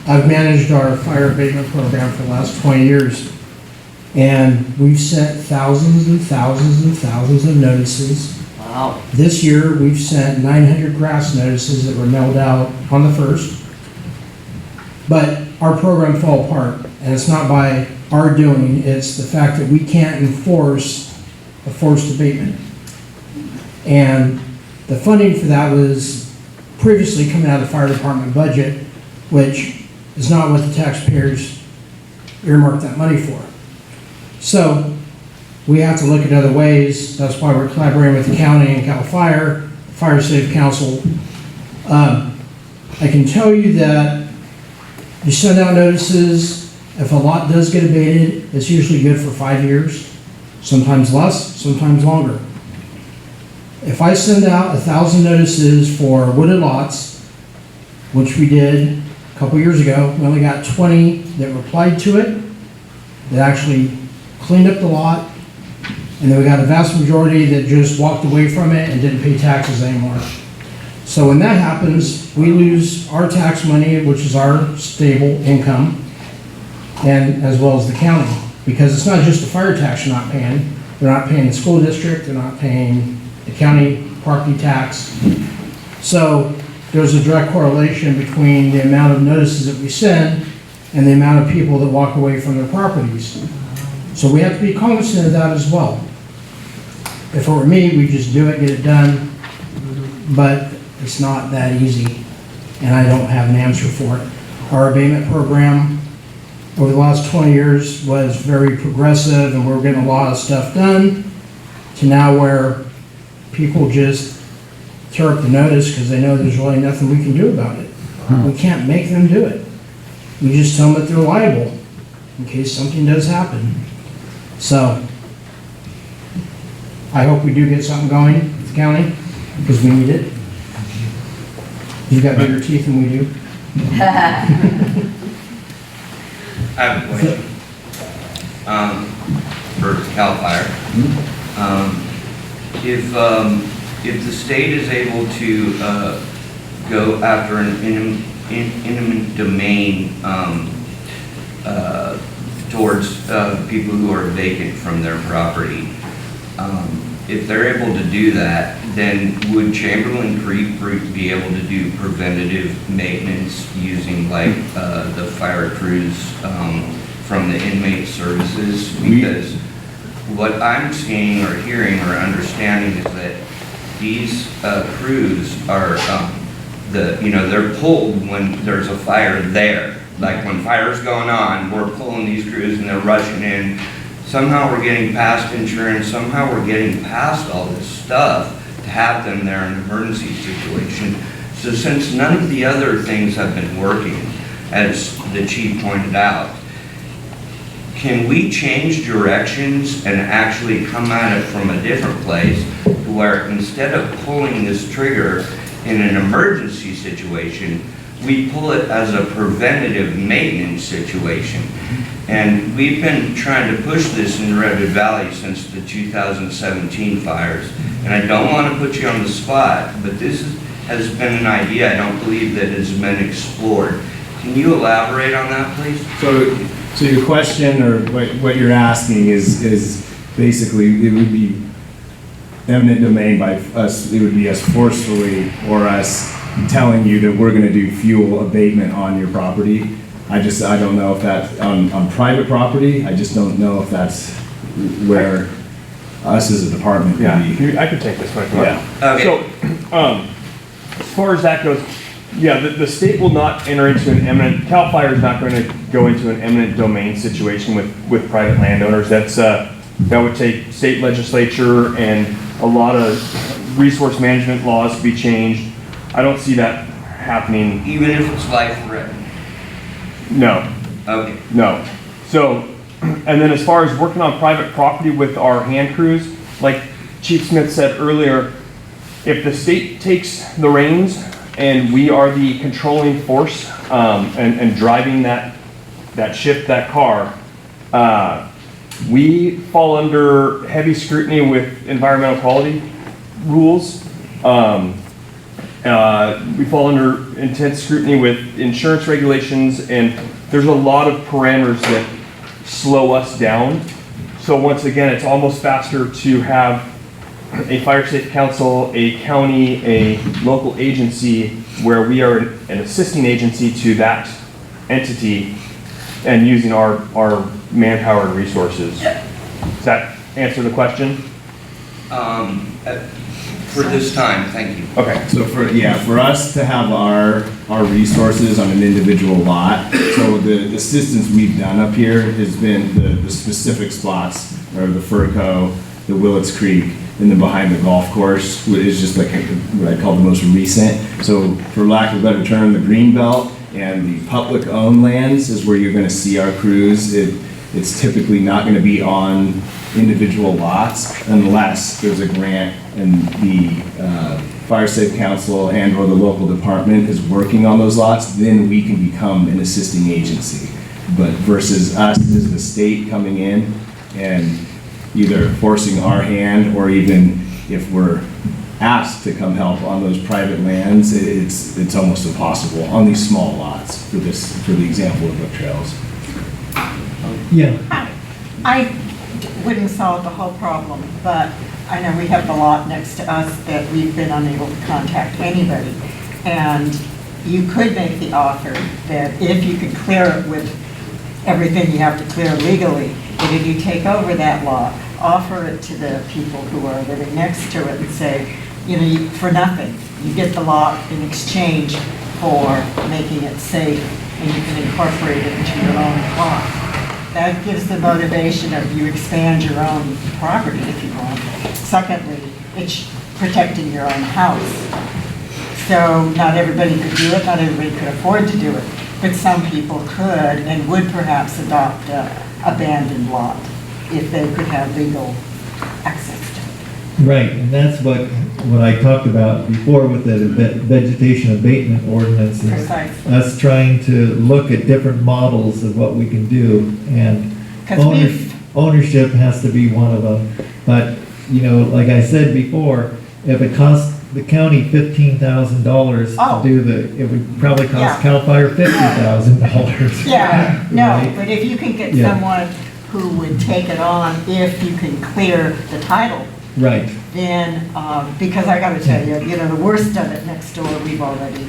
I've managed our fire abatement program for the last 20 years, and we've sent thousands and thousands and thousands of notices. Wow. This year, we've sent 900 grass notices that were mailed out on the 1st. But our program fell apart, and it's not by our doing, it's the fact that we can't enforce a forced abatement. And the funding for that was previously coming out of the fire department budget, which is not what the taxpayers earmarked that money for. So we have to look at other ways. That's why we're collaborating with the county and Cal Fire, Fire Safe Council. I can tell you that you send out notices. If a lot does get abated, it's usually good for 5 years, sometimes less, sometimes longer. If I send out 1,000 notices for wooded lots, which we did a couple years ago, we only got 20 that replied to it, that actually cleaned up the lot, and then we got a vast majority that just walked away from it and didn't pay taxes anymore. So when that happens, we lose our tax money, which is our stable income, and as well as the county, because it's not just the fire tax you're not paying. They're not paying the school district, they're not paying the county property tax. So there's a direct correlation between the amount of notices that we send and the amount of people that walk away from their properties. So we have to be cognizant of that as well. If it were me, we'd just do it, get it done, but it's not that easy, and I don't have an answer for it. Our abatement program over the last 20 years was very progressive, and we're getting a lot of stuff done, to now where people just tear up the notice because they know there's really nothing we can do about it. We can't make them do it. We just tell them that they're liable in case something does happen. So I hope we do get something going with the county, because we need it. You've got bigger teeth than we do. I have a question for CAL FIRE. If the state is able to go after an intimate domain towards people who are vacant from their property, if they're able to do that, then would Chamberlain Creek be able to do preventative maintenance using like the fire crews from the inmate services? Because what I'm seeing or hearing or understanding is that these crews are they're pulled when there's a fire there. Like when fire's going on, we're pulling these crews and they're rushing in. Somehow we're getting past insurance, somehow we're getting past all this stuff to have them there in an emergency situation. So since none of the other things have been working, as the chief pointed out, can we change directions and actually come at it from a different place, where instead of pulling this trigger in an emergency situation, we pull it as a preventative maintenance situation? And we've been trying to push this in Redwood Valley since the 2017 fires. And I don't want to put you on the spot, but this has been an idea I don't believe that has been explored. Can you elaborate on that, please? So your question, or what you're asking, is basically, it would be eminent domain by us. It would be us forcefully, or us telling you that we're going to do fuel abatement on your property. I don't know if that's on private property. I just don't know if that's where us as a department Yeah, would be. I could take this one. Yeah. Okay. So, as far as that goes, yeah, the state will not enter into an eminent, CAL FIRE is not going to go into an eminent domain situation with private landowners. That would take state legislature and a lot of resource management laws to be changed. I don't see that happening. Even if it's life threatening? No, Okay. no. So, and then as far as working on private property with our hand crews, like Chief Smith said earlier, if the state takes the reins and we are the controlling force and driving that ship, that car, we fall under heavy scrutiny with environmental quality rules. We fall under intense scrutiny with insurance regulations, and there's a lot of parameters that slow us down. So once again, it's almost faster to have a fire safety council, a county, a local agency where we are an assisting agency to that entity and using our manpower and resources. Does that answer the question? For this time, thank you. Okay. So for us to have our resources on an individual lot, so the assistance we've done up here has been the specific spots, or the Furco, the Willits Creek, and then behind the golf course, which is just like what I call the most recent. So for lack of a better term, the green belt and the public owned lands is where you're gonna see our crews. It's typically not gonna be on individual lots unless there's a grant and the Fire Safe Council and or the local department is working on those lots, then we can become an assisting agency. But versus us as the state coming in and either forcing our hand, or even if we're asked to come help on those private lands, it's almost impossible on these small lots for the example of Brooktrails. Yeah. I wouldn't solve the whole problem, but I know we have the lot next to us that we've been unable to contact anybody. And you could make the offer that if you could clear it with everything you have to clear legally, that if you take over that lot, offer it to the people who are living next to it and say, for nothing, you get the lot in exchange for making it safe, and you can incorporate it into your own plot. That gives the motivation of you expand your own property if you want. Secondly, it's protecting your own house. So not everybody could do it, not everybody could afford to do it, but some people could and would perhaps adopt an abandoned lot if they could have legal access to it. Right, and that's what I talked about before with the vegetation abatement ordinance. is Precisely. Us trying to look at different models of what we can do, and 'Cause ownership has to be one of them. But, like I said before, if it costs the county $15,000 Oh. to do it would probably cost Yeah. CAL FIRE $50,000. Yeah, no, Right? but if you can get Yeah. someone who would take it on, if you can clear the title, Right. then, because I gotta tell you, the worst of it next door, we've already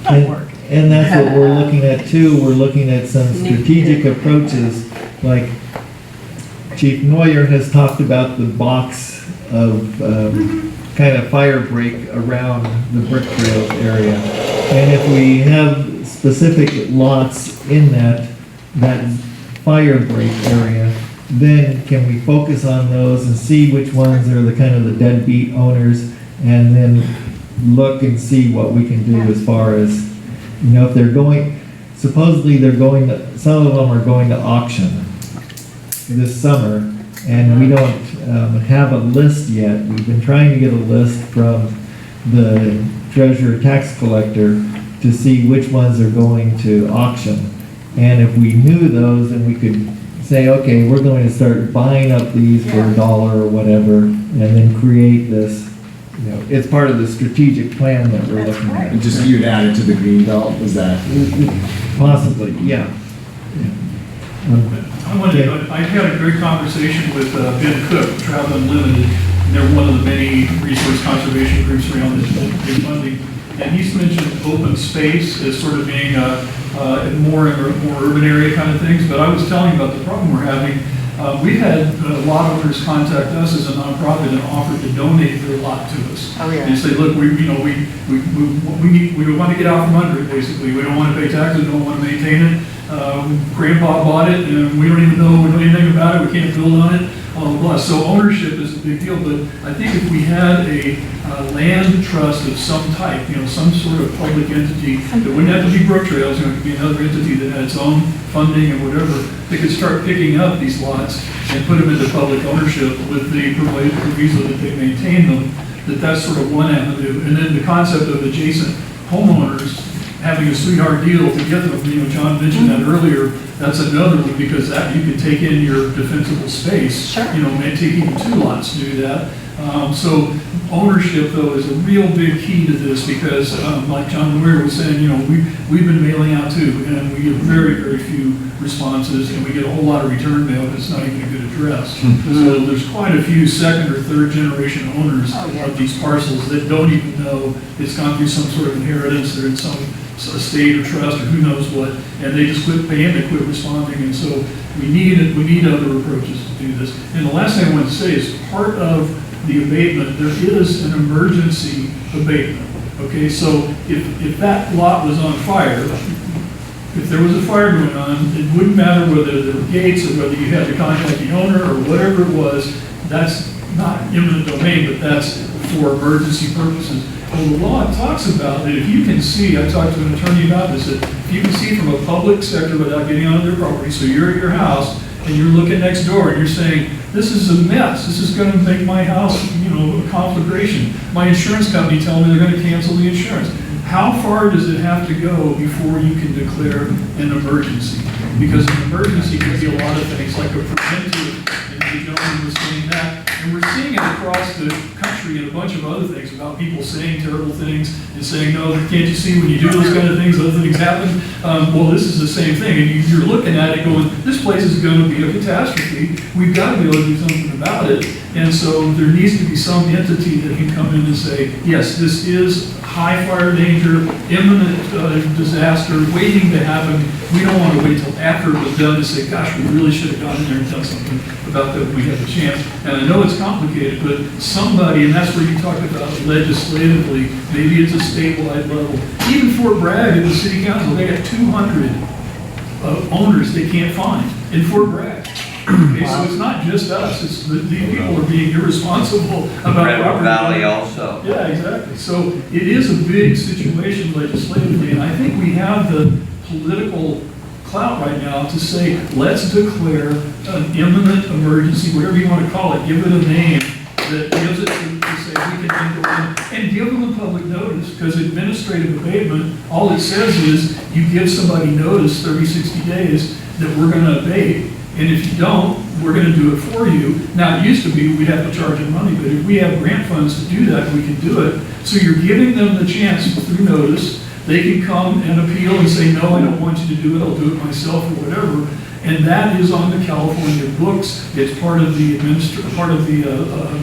done And, work. and that's what we're looking at too. We're looking at some strategic approaches, like Chief Neuer has talked about the box of kind of fire break around the Brooktrails area. And if we have specific lots in that fire break area, then can we focus on those and see which ones are the kind of the deadbeat owners, and then look and see what we can do as far as, if they're going, supposedly some of them are going to auction this summer, and we don't have a list yet. We've been trying to get a list from the treasurer tax collector to see which ones are going to auction. And if we knew those, then we could say, okay, we're going to start buying up these for $1 or whatever, and then create this, it's part of the strategic plan that we're looking at. And just you'd add it to the green belt, is that? Possibly, yeah. I had a great conversation with Ben Cook, Travel Unlimited, and they're one of the many resource conservation groups around this big funding. And he's mentioned open space as sort of being a and more urban area kind of things. But I was telling you about the problem we're having. We've had a lot of owners contact us as a nonprofit and offer to donate their lot to us. Oh, yeah. And say, look, we want to get out from under it, basically. We don't want to pay taxes, we don't want to maintain it. Grandpa bought it, and we don't even know anything about it, we can't build on it, blah, blah, blah. So ownership is a big deal, but I think if we had a land trust of some type, some sort of public entity, it wouldn't have to be Brooktrails, it could be another entity that had its own funding and whatever, they could start picking up these lots and put them into public ownership with the proviso that they maintain them, that's sort of one avenue. And then the concept of adjacent homeowners having a sweetheart deal to get them, John mentioned that earlier, that's another one, because that you can take in your defensible space. Sure. May take even 2 lots to do that. So ownership, though, is a real big key to this, because like John Lawyer was saying, we've been mailing out too, and we get very, very few responses, and we get a whole lot of return mail that's not even a good address. So there's quite a few second or third generation owners of these parcels that don't even know it's gone through some sort of inheritance, they're in some estate or trust or who knows what, and they just quit paying, they quit responding, and so we need other approaches to do this. And the last thing I want to say is part of the abatement, there is an emergency abatement. Okay, so if that lot was on fire, if there was a fire going on, it wouldn't matter whether there were gates or whether you had to contact the owner or whatever it was, that's not eminent domain, but that's for emergency purposes. Well, the law talks about that if you can see, I talked to an attorney about this, that if you can see from a public sector without getting on their property, so you're at your house and you're looking next door and you're saying, this is a mess, this is going to make my house, a conflagration. My insurance company telling me they're going to cancel the insurance. How far does it have to go before you can declare an emergency? Because an emergency can be a lot of things, like a preventive, and the gentleman was saying that. And we're seeing it across the country and a bunch of other things about people saying terrible things and saying, no, can't you see when you do those kind of things, other things happen? Well, this is the same thing. And you're looking at it going, this place is going to be a catastrophe. We've got to be able to do something about it. And so there needs to be some entity that can come in and say, yes, this is high fire danger, imminent disaster waiting to happen. We don't want to wait till after it was done to say, gosh, we really should have gone in there and done something about that when we had the chance. And I know it's complicated, but somebody, and that's where you talk about legislatively, maybe it's a statewide level. Even Fort Bragg in the city council, they got 200 owners they can't find in Fort Bragg. Okay, so it's not just us, it's these people are being irresponsible about Red property. Valley also. Yeah, exactly. So it is a big situation legislatively, and I think we have the political clout right now to say, let's declare an imminent emergency, whatever you want to call it, give it a name that gives it to say we can then go in and give them the public notice, because administrative abatement, all it says is you give somebody notice 30, 60 days that we're going to abate. And if you don't, we're going to do it for you. Now, it used to be we'd have to charge them money, but if we have grant funds to do that, we can do it. So you're giving them the chance through notice. They can come and appeal and say, no, I don't want you to do it, I'll do it myself or whatever. And that is on the California books. It's part of the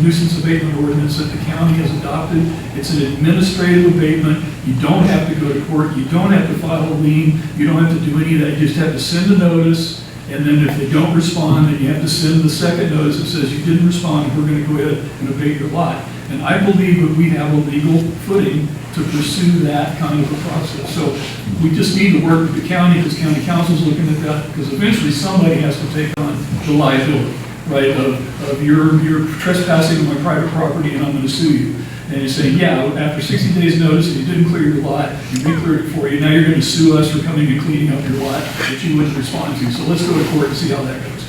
nuisance abatement ordinance that the county has adopted. It's an administrative abatement. You don't have to go to court. You don't have to file a lien. You don't have to do any of that. You just have to send a notice. And then if they don't respond, then you have to send the second notice that says you didn't respond, we're going to go ahead and abate your lot. And I believe that we have a legal footing to pursue that kind of a process. So we just need to work with the county, because county council's looking at that, because eventually somebody has to take on the liability, right, of you're trespassing on my private property and I'm going to sue you. And you say, yeah, after 60 days notice, and you didn't clear your lot, we cleared it for you, now you're going to sue us for coming and cleaning up your lot that you wouldn't respond to. So let's go to court and see how that goes.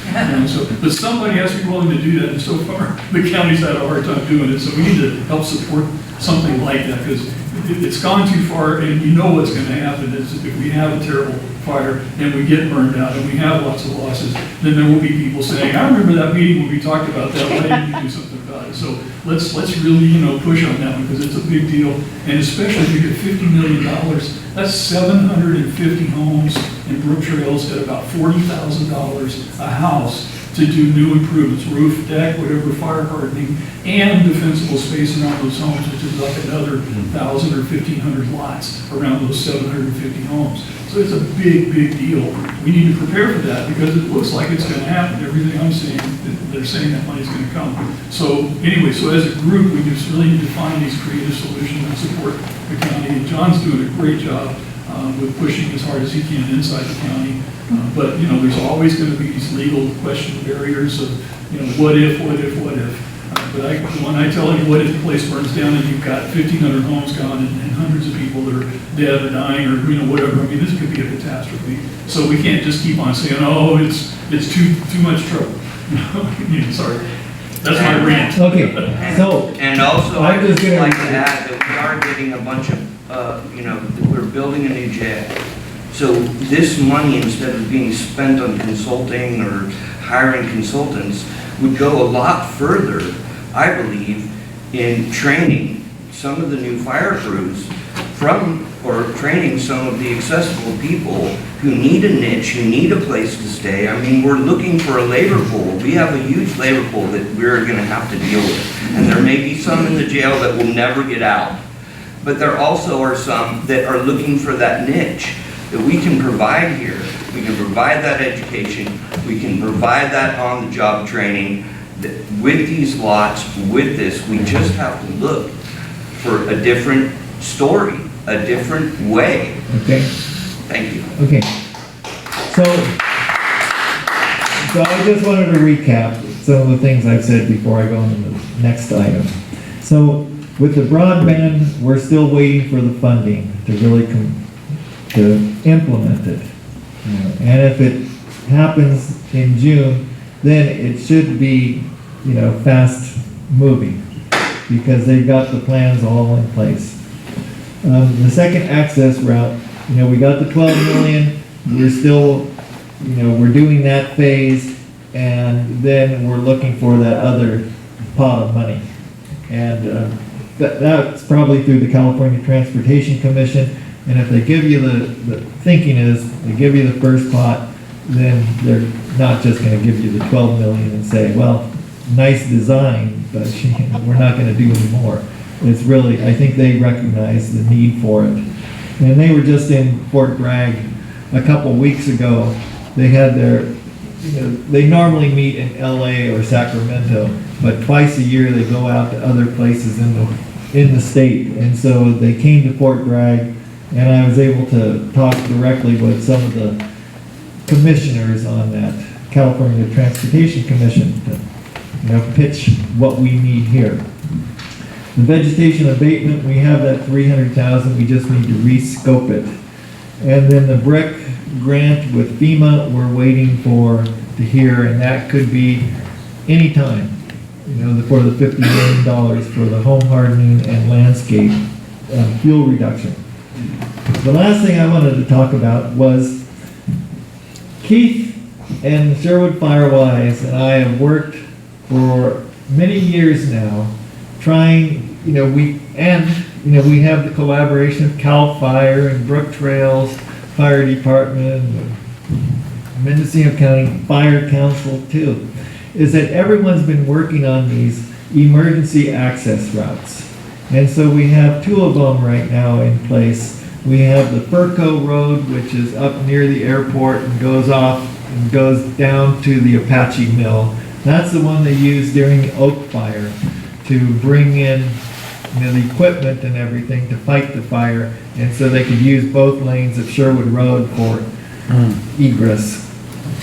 But somebody has to be willing to do that, and so far, the county's had a hard time doing it, so we need to help support something like that, because it's gone too far, and you know what's going to happen is if we have a terrible fire and we get burned out and we have lots of losses, then there will be people saying, I remember that meeting when we talked about that, why didn't you do something about it? So let's really, push on that one, because it's a big deal, and especially if you get $50 million, that's 750 homes in Brooktrails at about $40,000 a house to do new improvements, roof, deck, whatever, fire hardening, and defensible space around those homes, which is like another 1,000 or 1,500 lots around those 750 homes. So it's a big, big deal. We need to prepare for that because it looks like it's going to happen. Everything I'm seeing, they're saying that money's going to come. So anyway, so as a group, we just really need to find these creative solutions and support the county. And John's doing a great job with pushing as hard as he can inside the county. But, you know, there's always going to be these legal question barriers of, you know, what if. But when I tell you what if the place burns down and you've got 1,500 homes gone and hundreds of people that are dead or dying or, you know, whatever, I mean, this could be a catastrophe. So we can't just keep on saying, oh, it's too much trouble. Sorry. That's my rant. Okay, so. And also, I'm I'd just just gonna- like to add that we are getting a bunch of, you know, we're building a new jail. So this money, instead of being spent on consulting or hiring consultants, would go a lot further, I believe, in training some of the new fire crews or training some of the accessible people who need a niche, who need a place to stay. I mean, we're looking for a labor pool. We have a huge labor pool that we're gonna have to deal with. And there may be some in the jail that will never get out. But there also are some that are looking for that niche that we can provide here. We can provide that education. We can provide that on-the-job training. With these lots, with this, we just have to look for a different story, a different way. Okay. Thank you. Okay. So I just wanted to recap some of the things I've said before I go on to the next item. So with the broadband, we're still waiting for the funding to really to implement it. And if it happens in June, then it should be, you know, fast moving because they've got the plans all in place. The second access route, you know, we got the 12 million, we're still, you know, we're doing that phase, and then we're looking for that other pot of money. And that's probably through the California Transportation Commission, and if they give you the thinking is, they give you the first pot, then they're not just gonna give you the 12 million and say, well, nice design, but we're not gonna do any more. It's really, I think they recognize the need for it. And they were just in Fort Bragg a couple weeks ago. They had their, you know, they normally meet in LA or Sacramento, but twice a year they go out to other places in the state. And so they came to Fort Bragg, and I was able to talk directly with some of the commissioners on that California Transportation Commission to, you know, pitch what we need here. The vegetation abatement, we have that 300,000, we just need to rescope it. And then the brick grant with FEMA, we're waiting to hear, and that could be anytime, you know, for the $50 million for the home hardening and landscape fuel reduction. The last thing I wanted to talk about was Keith and Sherwood Firewise and I have worked for many years now trying, you know, we have the collaboration of CAL FIRE and Brooktrails Fire Department, Mendocino County Fire Council too, is that everyone's been working on these emergency access routes. And so we have two of them right now in place. We have the Furco Road, which is up near the airport and goes off and goes down to the Apache Mill. That's the one they used during the Oak Fire to bring in, you know, the equipment and everything to fight the fire, and so they could use both lanes of Sherwood Road for egress.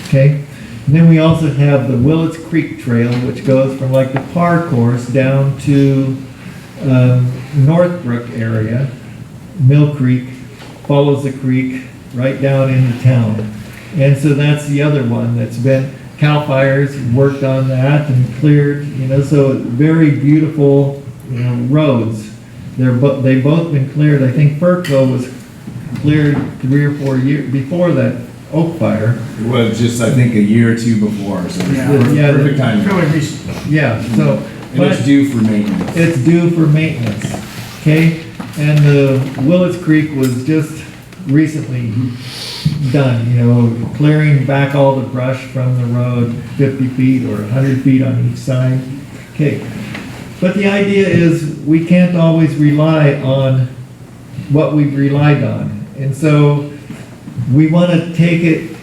Okay? And then we also have the Willits Creek Trail, which goes from like the par course down to Northbrook area. Mill Creek follows the creek right down into town. And so that's the other one that's been, CAL FIRE's worked on that and cleared, you know, so very beautiful, you know, roads. They've both been cleared. I think Furco was cleared 3 or 4 years before that Oak Fire. It was just, I think, a year or two before, so Yeah, perfect timing. Fairly recent. Yeah, so. And it's due for maintenance. It's due for maintenance, okay? And the Willits Creek was just recently done, you know, clearing back all the brush from the road, 50 feet or 100 feet on each side. Okay, but the idea is we can't always rely on what we've relied on. And so we want to take it,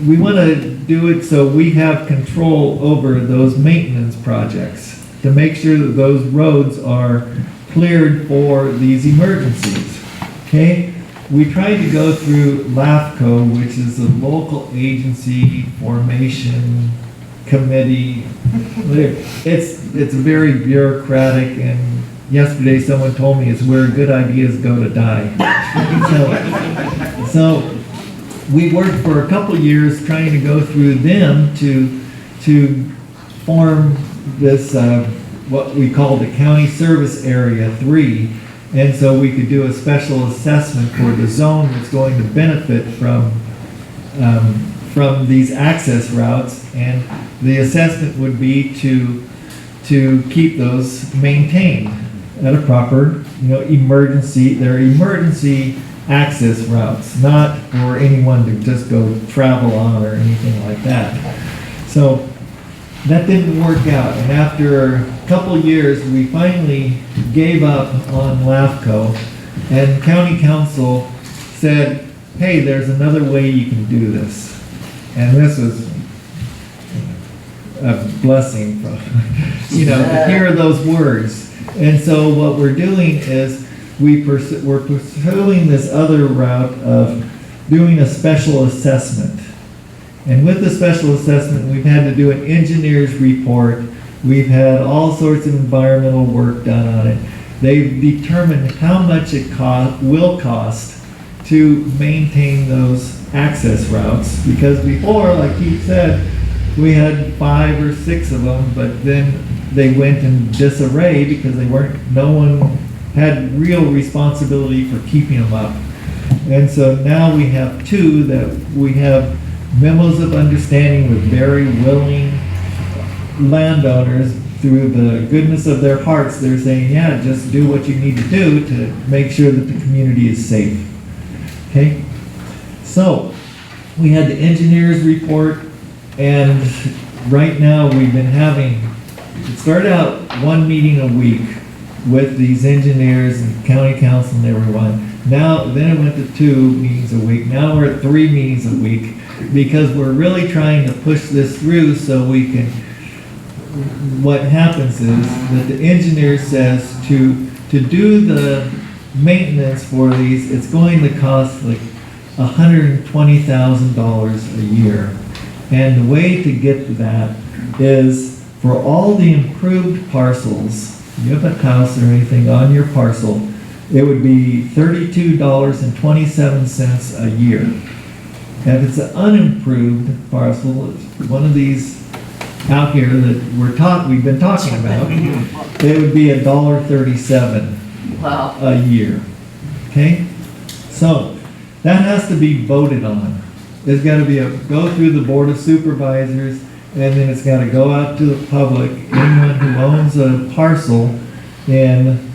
we want to do it so we have control over those maintenance projects to make sure that those roads are cleared for these emergencies. Okay? We tried to go through LAFCO, which is a local agency formation committee. It's very bureaucratic, and yesterday someone told me it's where good ideas go to die. So we worked for a couple years trying to go through them to form this, what we call the County Service Area 3. And so we could do a special assessment for the zone that's going to benefit from these access routes. And the assessment would be to keep those maintained at a proper, you know, they're emergency access routes, not for anyone to just go travel on or anything like that. So that didn't work out, and after a couple years, we finally gave up on LAFCO, and County Council said, hey, there's another way you can do this. And this was a blessing from, you know, to hear those words. And so what we're doing is we're pursuing this other route of doing a special assessment. And with the special assessment, we've had to do an engineer's report. We've had all sorts of environmental work done on it. They've determined how much it will cost to maintain those access routes. Because before, like you said, we had 5 or 6 of them, but then they went in disarray because no one had real responsibility for keeping them up. And so now we have 2 that we have memos of understanding with very willing landowners. Through the goodness of their hearts, they're saying, yeah, just do what you need to do to make sure that the community is safe. Okay? So, we had the engineer's report, and right now we've been having, it started out 1 meeting a week with these engineers and county council and everyone. Now, then it went to 2 meetings a week. Now we're at 3 meetings a week because we're really trying to push this through so we can, what happens is that the engineer says to do the maintenance for these, it's going to cost like $120,000 a year. And the way to get to that is for all the improved parcels, you have a house or anything on your parcel, it would be $32.27 a year. And if it's an unimproved parcel, it's one of these out here that we've been talking about, it would be $1.37 a year. Okay? So that has to be voted on. It's got to go through the Board of Supervisors, and then it's got to go out to the public. Anyone who owns a parcel in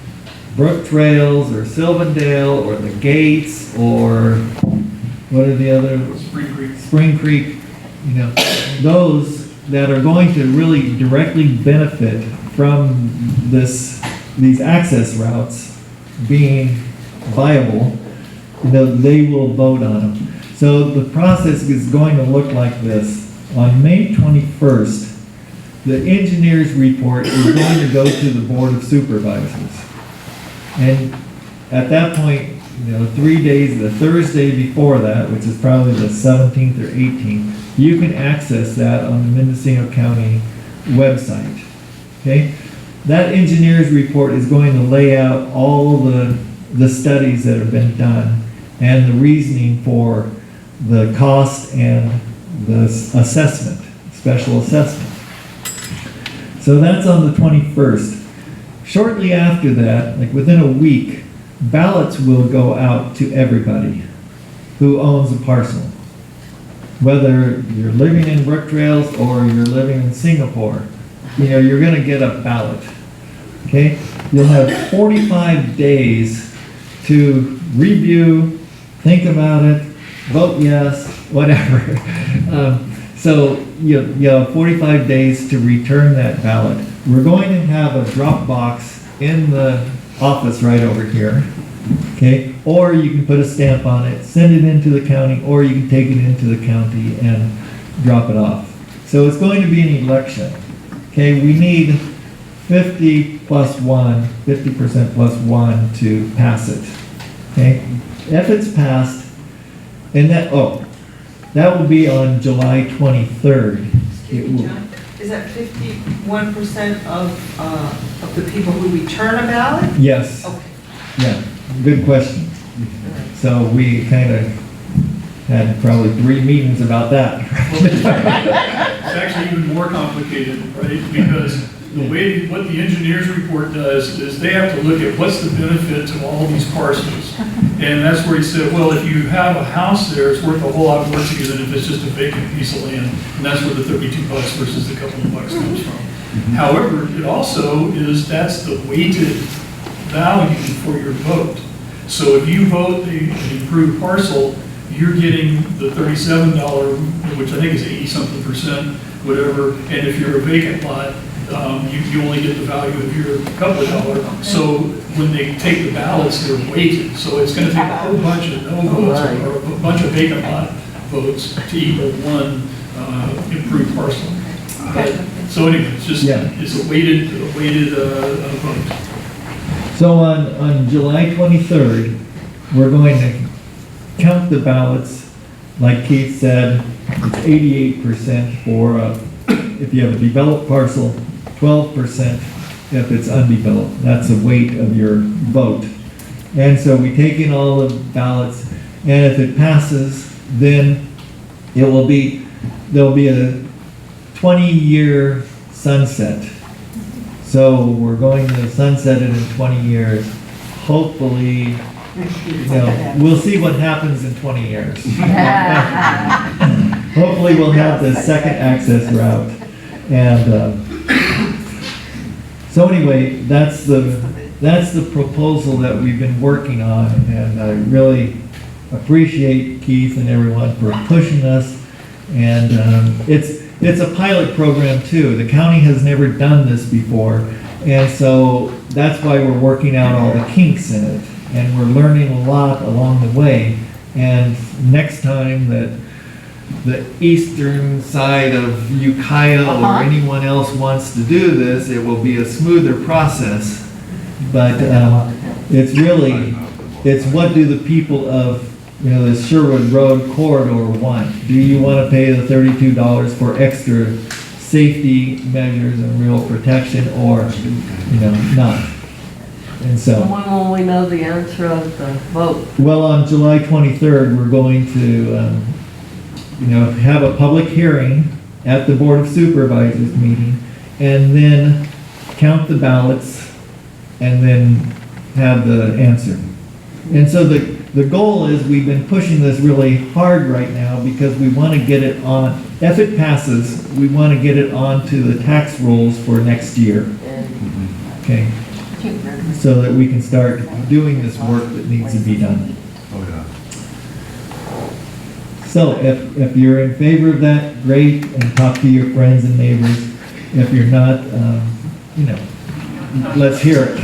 Brooktrails or Sylvandale or the Gates or what are the other? Spring Creek, you know, those that are going to really directly benefit from these access routes being viable, you know, they will vote on them. So the process is going to look like this. On May 21st, the engineer's report is going to go to the Board of Supervisors. And at that point, you know, 3 days, the Thursday before that, which is probably the 17th or 18th, you can access that on the Mendocino County website. Okay? That engineer's report is going to lay out all the studies that have been done and the reasoning for the cost and the assessment, special assessment. So that's on the 21st. Shortly after that, like within a week, ballots will go out to everybody who owns a parcel. Whether you're living in Brooktrails or you're living in Singapore, you know, you're going to get a ballot. Okay? You'll have 45 days to review think about it, vote yes, whatever. So you have 45 days to return that ballot. We're going to have a drop box in the office right over here, okay? Or you can put a stamp on it, send it into the county, or you can take it into the county and drop it off. So it's going to be an election, okay? We need 50% plus 1 to pass it, okay? If it's passed, and that will be on July 23rd. It will- Is that 51% of the people who return a ballot? Yes, Okay. yeah, good question. So we kind of had probably 3 meetings about that. It's actually even more complicated, right? Because the way, what the engineer's report does is they have to look at what's the benefit to all these parcels. And that's where he said, well, if you have a house there, it's worth a whole lot more to you than if it's just a vacant piece of land. And that's where the $32 versus the couple of bucks comes from. However, it also is, that's the weighted value for your vote. So if you vote the improved parcel, you're getting the $37, which I think is 80-something%, whatever. And if you're a vacant lot, you only get the value of your couple of dollars. So when they take the ballots, they're weighted. So it's gonna take a whole bunch of no votes or a bunch of vacant lot votes to equal one improved parcel. So anyway, it's just, it's a weighted vote. So on July 23rd, we're going to count the ballots. Like Keith said, it's 88% for if you have a developed parcel, 12% if it's undeveloped. That's the weight of your vote. And so we take in all the ballots, and if it passes, then there'll be a 20-year sunset. So we're going to sunset it in 20 years. Hopefully, we'll see what happens in 20 years. Hopefully we'll have the second access route. And so anyway, that's the proposal that we've been working on, and I really appreciate Keith and everyone for pushing us. And it's a pilot program too. The county has never done this before, and so that's why we're working out all the kinks in it, and we're learning a lot along the way. And next time that the eastern side of Ukiah or anyone else wants to do this, it will be a smoother process. But it's what do the people of the Sherwood Road corridor want? Do you want to pay the $32 for extra safety measures and real protection, or not? And so when will we know the answer of the vote? Well, on July 23rd, we're going to have a public hearing at the Board of Supervisors meeting, and then count the ballots, and then have the answer. And so the goal is, we've been pushing this really hard right now because we want to get it on, if it passes, we want to get it onto the tax rolls for next year. Okay? So that we can start doing this work that needs to be done. So if you're in favor of that, great, and talk to your friends and neighbors. If you're not, let's hear it.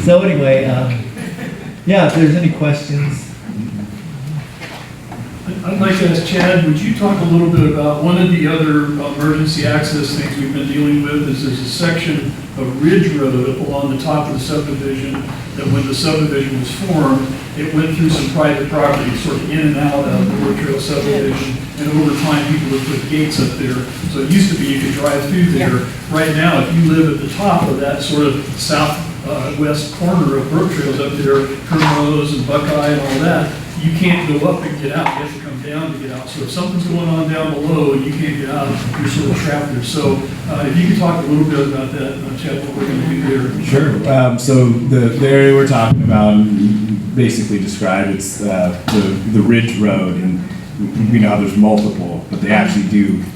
So anyway, if there's any questions. I'd like to ask Chad, would you talk a little bit about one of the other emergency access things we've been dealing with is there's a section of ridge road up along the top of the subdivision that when the subdivision was formed, it went through some private property, sort of in and out of the Brooktrails subdivision. And over time, people would put gates up there. So it used to be you could drive through there. Right now, if you live at the top of that sort of southwest corner of Brooktrails up there, Primrose and Buckeye and all that, you can't go up and get out. You have to come down to get out. So if something's going on down below and you can't get out, you're sort of trapped there. So if you could talk a little bit about that, Chad, what we're going to do there. Sure. So the area we're talking about, basically described, it's the ridge road, and we know there's multiple, but they actually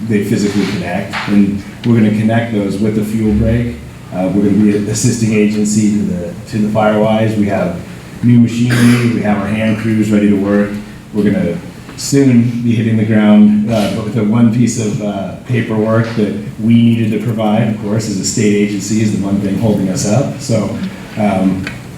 they physically connect, and we're going to connect those with the fuel break. We're going to be an assisting agency to the Firewise. We have new machinery. We have our hand crews ready to work. We're going to soon be hitting the ground with the one piece of paperwork that we needed to provide, of course, as a state agency is the one thing holding us up. So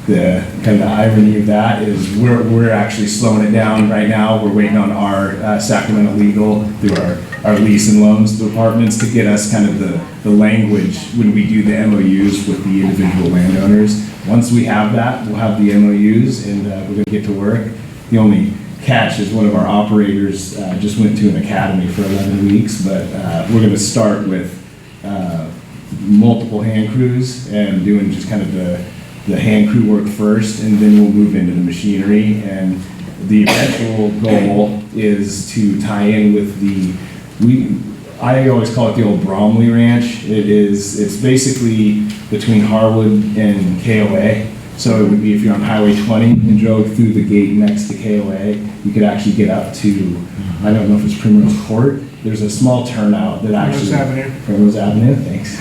the kind of the irony of that is we're actually slowing it down right now. We're waiting on our Sacramento legal through our lease and loans departments to get us kind of the language when we do the MOUs with the individual landowners. Once we have that, we'll have the MOUs and we're going to get to work. The only catch is one of our operators just went to an academy for 11 weeks, but we're going to start with multiple hand crews and doing just kind of the hand crew work first, and then we'll move into the machinery. And the eventual goal is to tie in with I always call it the old Bromley Ranch. It's basically between Harwood and KOA. So it would be if you're on Highway 20 and drove through the gate next to KOA, you could actually get up to, I don't know if it's Primrose Court. There's a small turnout that actually... Primrose Avenue, thanks.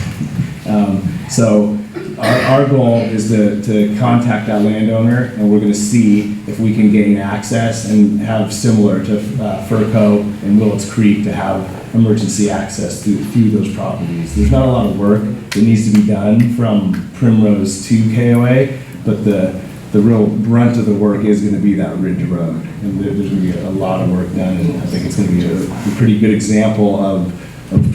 So our goal is to contact that landowner, and we're going to see if we can gain access and have similar to Furco and Willits Creek to have emergency access through those properties. There's not a lot of work that needs to be done from Primrose to KOA, but the real brunt of the work is going to be that Ridge Road. And there's going to be a lot of work done, and I think it's going to be a pretty good example of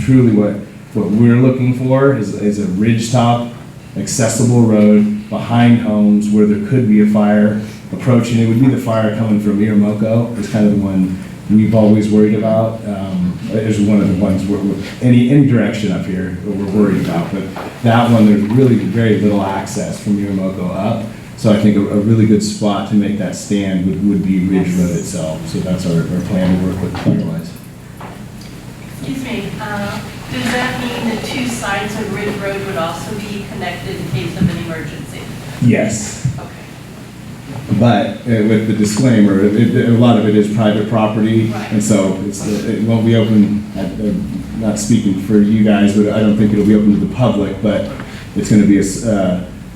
truly what we're looking for is a ridgetop, accessible road behind homes where there could be a fire approaching. It would be the fire coming from Irimoco. It's kind of the one we've always worried about. It's one of the ones where any direction up here we're worried about, but that one there's really very little access from Irimoco up. So I think a really good spot to make that stand would be Ridge Road itself. So that's our plan to work with Firewise. Excuse me, does that mean the two sides of Ridge Road would also be connected in case of an emergency? Yes. Okay. But with the disclaimer, a lot of it is private property, Right. and so it won't be open, not speaking for you guys, but I don't think it'll be open to the public, but it's going to be, I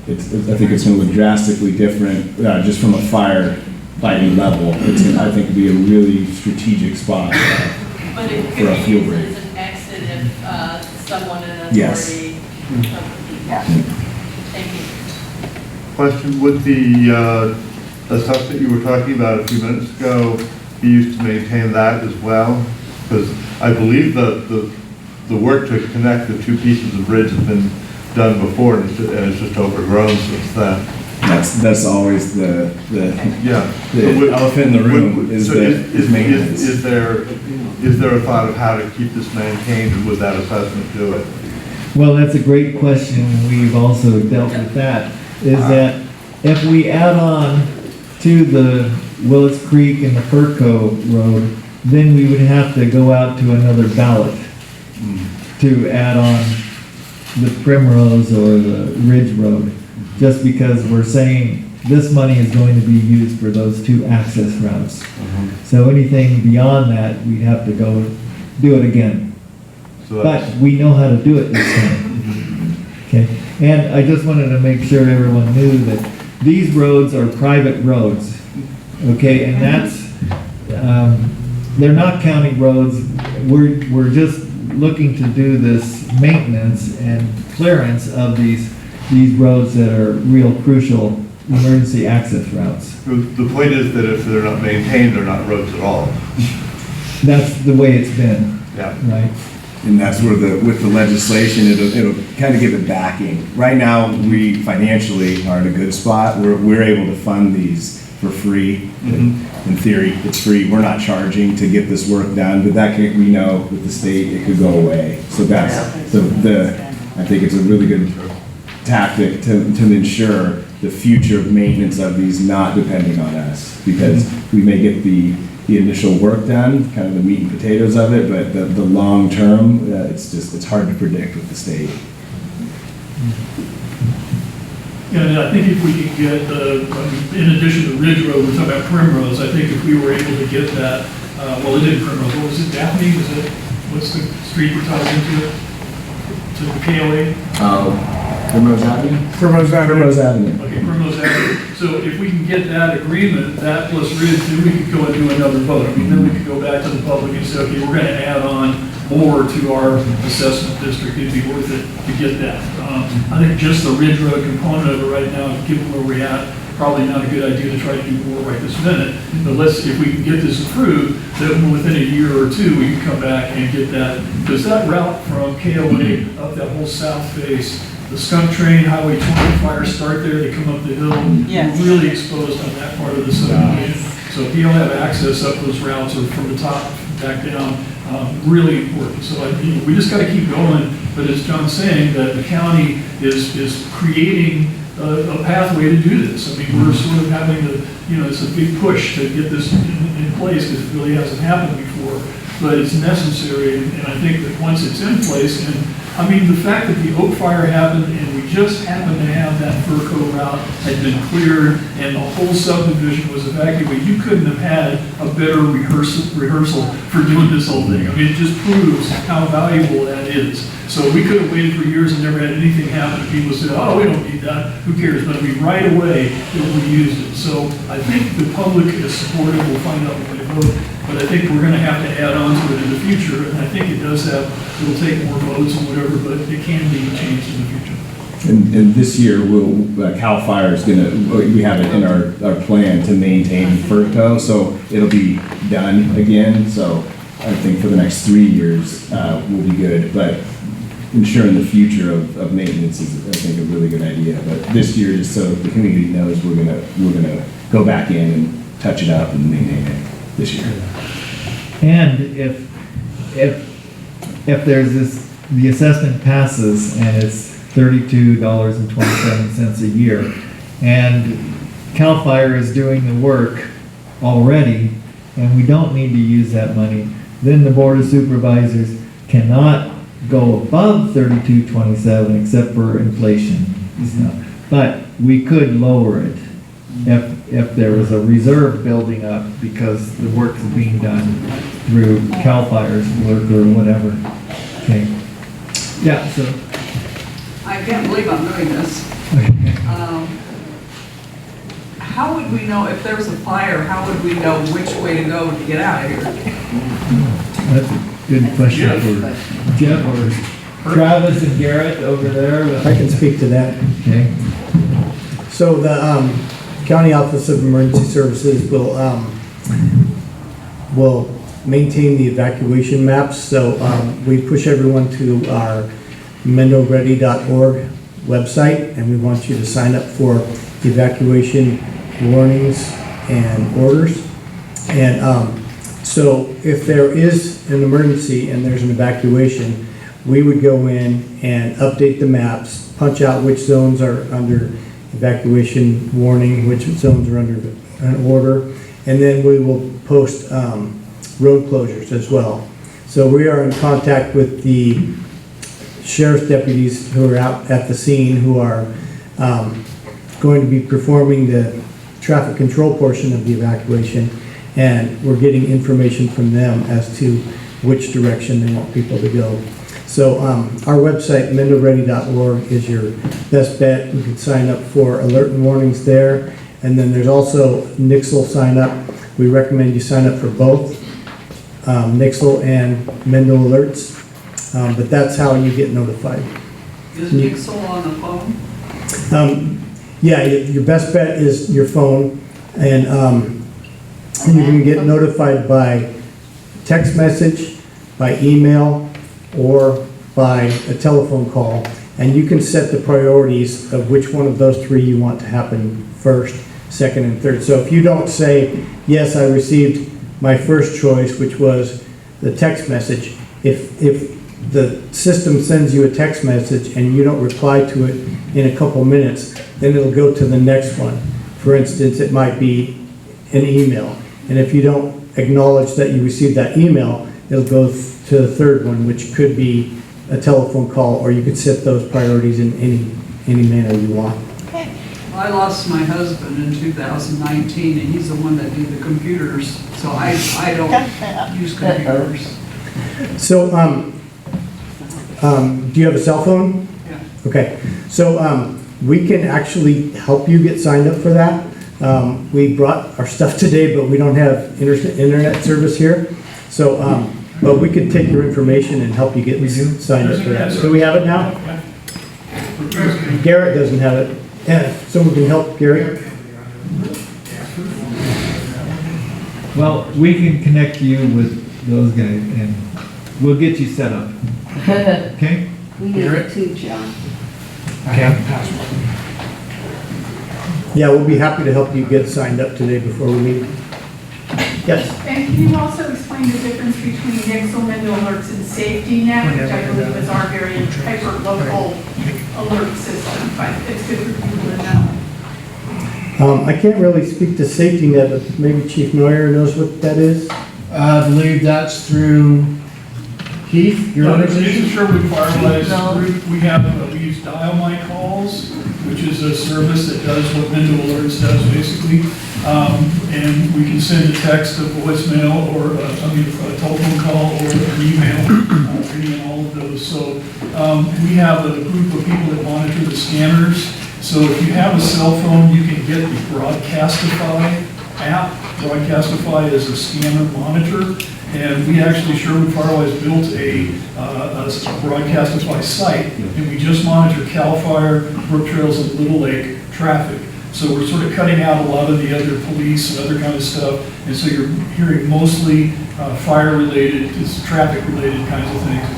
think it's going to look drastically different just from a firefighting level. I think it'd be a really strategic spot But it for a could be field used break. as an exit if someone in authority. Yes. Thank you. Question, would the assessment you were talking about a few minutes ago be used to maintain that as well? Because I believe the work to connect the two pieces of bridge has been done before, and it's just overgrown since then. That's always the elephant in the room is maintenance. Is there a thought of how to keep this maintained, and would that assessment do it? Well, that's a great question. We've also dealt with that. Is that if we add on to the Willits Creek and the Furco Road, then we would have to go out to another ballot to add on the Primrose or the Ridge Road, just because we're saying this money is going to be used for those two access routes. So anything beyond that, we'd have to go do it again. So But we know how to do it this time. Okay, and I just wanted to make sure everyone knew that these roads are private roads. Okay, and that's, they're not county roads. We're just looking to do this maintenance and clearance of these roads that are real crucial emergency access routes. The point is that if they're not maintained, they're not roads at all. That's the way it's been. Yeah. Right? And that's where with the legislation, it'll kind of give it backing. Right now, we financially are in a good spot. We're able to fund these for free. In theory, it's free. We're not charging to get this work done, but we know with the state, it could go away. So that's I think it's a really good tactic to ensure the future maintenance of these not depending on us, because we may get the initial work done, kind of the meat and potatoes of it, but the long term, it's hard to predict with the state. Yeah, and I think if we could get in addition to Ridge Road, we're talking about Primrose, I think if we were able to get that, well, it didn't Primrose, what was it, Daphne, what's the street that ties into it? To the KOA? Primrose Avenue? Primrose Avenue. Primrose Avenue. Okay, Primrose Avenue. So if we can get that agreement, that plus Ridge, then we could go and do another vote. I mean, then we could go back to the public and say, okay, we're going to add on more to our assessment district. It'd be worth it to get that. I think just the Ridge Road component of it right now, given where we're at, probably not a good idea to try to do more right this minute. But if we can get this approved, then within a year or two, we can come back and get that. Because that route from KOA up that whole south face, the Skunk Train, Highway 20 fire start there, they come up the hill. Yes. We're really exposed on that part of the subdivision. So if you don't have access up those routes or from the top back down, really important. So we just got to keep going. But as John's saying, that the county is creating a pathway to do this. I mean, we're sort of having to, it's a big push to get this in place because it really hasn't happened before. But it's necessary, and I think that once it's in place, and I mean, the fact that the Oak Fire happened and we just happened to have that Fur Cove route had been cleared and the whole subdivision was evacuated, you couldn't have had a better rehearsal for doing this whole thing. I mean, it just proves how valuable that is. So we could have waited for years and never had anything happen. People said, oh, we don't need that, who cares? But I mean, right away, we used it. So I think the public is supportive. We'll find out when they vote. But I think we're going to have to add on to it in the future. And I think it'll take more votes and whatever, but it can be changed in the future. And this year, CAL FIRE is we have it in our plan to maintain FERCO, so it'll be done again. So I think for the next 3 years, we'll be good. But ensuring the future of maintenance is, I think, a really good idea. But this year, just so the community knows, we're gonna go back in and touch it up and maintain it this year. And if there's the assessment passes and it's $32.27 a year, and CAL FIRE is doing the work already, and we don't need to use that money, then the Board of Supervisors cannot go above $32.27 except for inflation stuff. But we could lower it if there was a reserve building up because the work is being done through CAL FIRE's work or whatever. Okay. Yeah, so. I can't believe I'm doing this. How would we know if there was a fire, how would we know which way to go to get out of here? That's a good question for Jeff or Travis and Garrett over there. I can speak to that. Okay. So the County Office of Emergency Services will maintain the evacuation maps. So we push everyone to our mendoready.org website, and we want you to sign up for evacuation warnings and orders. And so if there is an emergency and there's an evacuation, we would go in and update the maps, punch out which zones are under evacuation warning, which zones are under an order, and then we will post road closures as well. So we are in contact with the sheriff's deputies who are out at the scene, who are going to be performing the traffic control portion of the evacuation, and we're getting information from them as to which direction they want people to go. So our website, mendoready.org, is your best bet. You can sign up for alert and warnings there, and then there's also Nixle sign up. We recommend you sign up for both Nixle and Mendo alerts. But that's how you get notified. Is Nixle on the phone? Yeah, your best bet is your phone, and you can get notified by text message, by email, or by a telephone call, and you can set the priorities of which one of those three you want to happen first, second, and third. So if you don't say, yes, I received my first choice, which was the text message, if the system sends you a text message and you don't reply to it in a couple minutes, then it'll go to the next one. For instance, it might be an email. And if you don't acknowledge that you received that email, it'll go to the third one, which could be a telephone call, or you could set those priorities in any manner you want. Well, I lost my husband in 2019, and he's the one that did the computers, so I don't use computers. So, do you have a cell phone? Yeah. Okay, so we can actually help you get signed up for that. We brought our stuff today, but we don't have internet service here. So, but we could take your information and help you get signed up for that. Do we have it now? Garrett doesn't have it. Yeah, someone can help Garrett. Well, we can connect you with those guys and we'll get you set up. Okay? We need it too, John. I have the password. Yeah, we'll be happy to help you get signed up today before we leave. Yes? And can you also explain the difference between Nixle, Mendo Alerts, and Safety Net, which I believe is our very hyper-local alert system, but it's good for people to know. I can't really speak to Safety Net, but maybe Chief Neuer knows what that is. I believe that's through Keith, your organization? It's a Sherwood Firewise group. We use Dial My Calls, which is a service that does what Mendo Alerts does basically. And we can send a text, a voicemail, or a telephone call, or an email, any and all of those. So we have a group of people that monitor the scanners. So if you have a cell phone, you can get the Broadcastify app. Broadcastify is a scanner monitor. And we actually, Sherwood Firewise built a Broadcastify site, and we just monitor CAL FIRE, Brooktrails, and Little Lake traffic. So we're sort of cutting out a lot of the other police and other kind of stuff, and so you're hearing mostly fire-related, traffic-related kinds of things.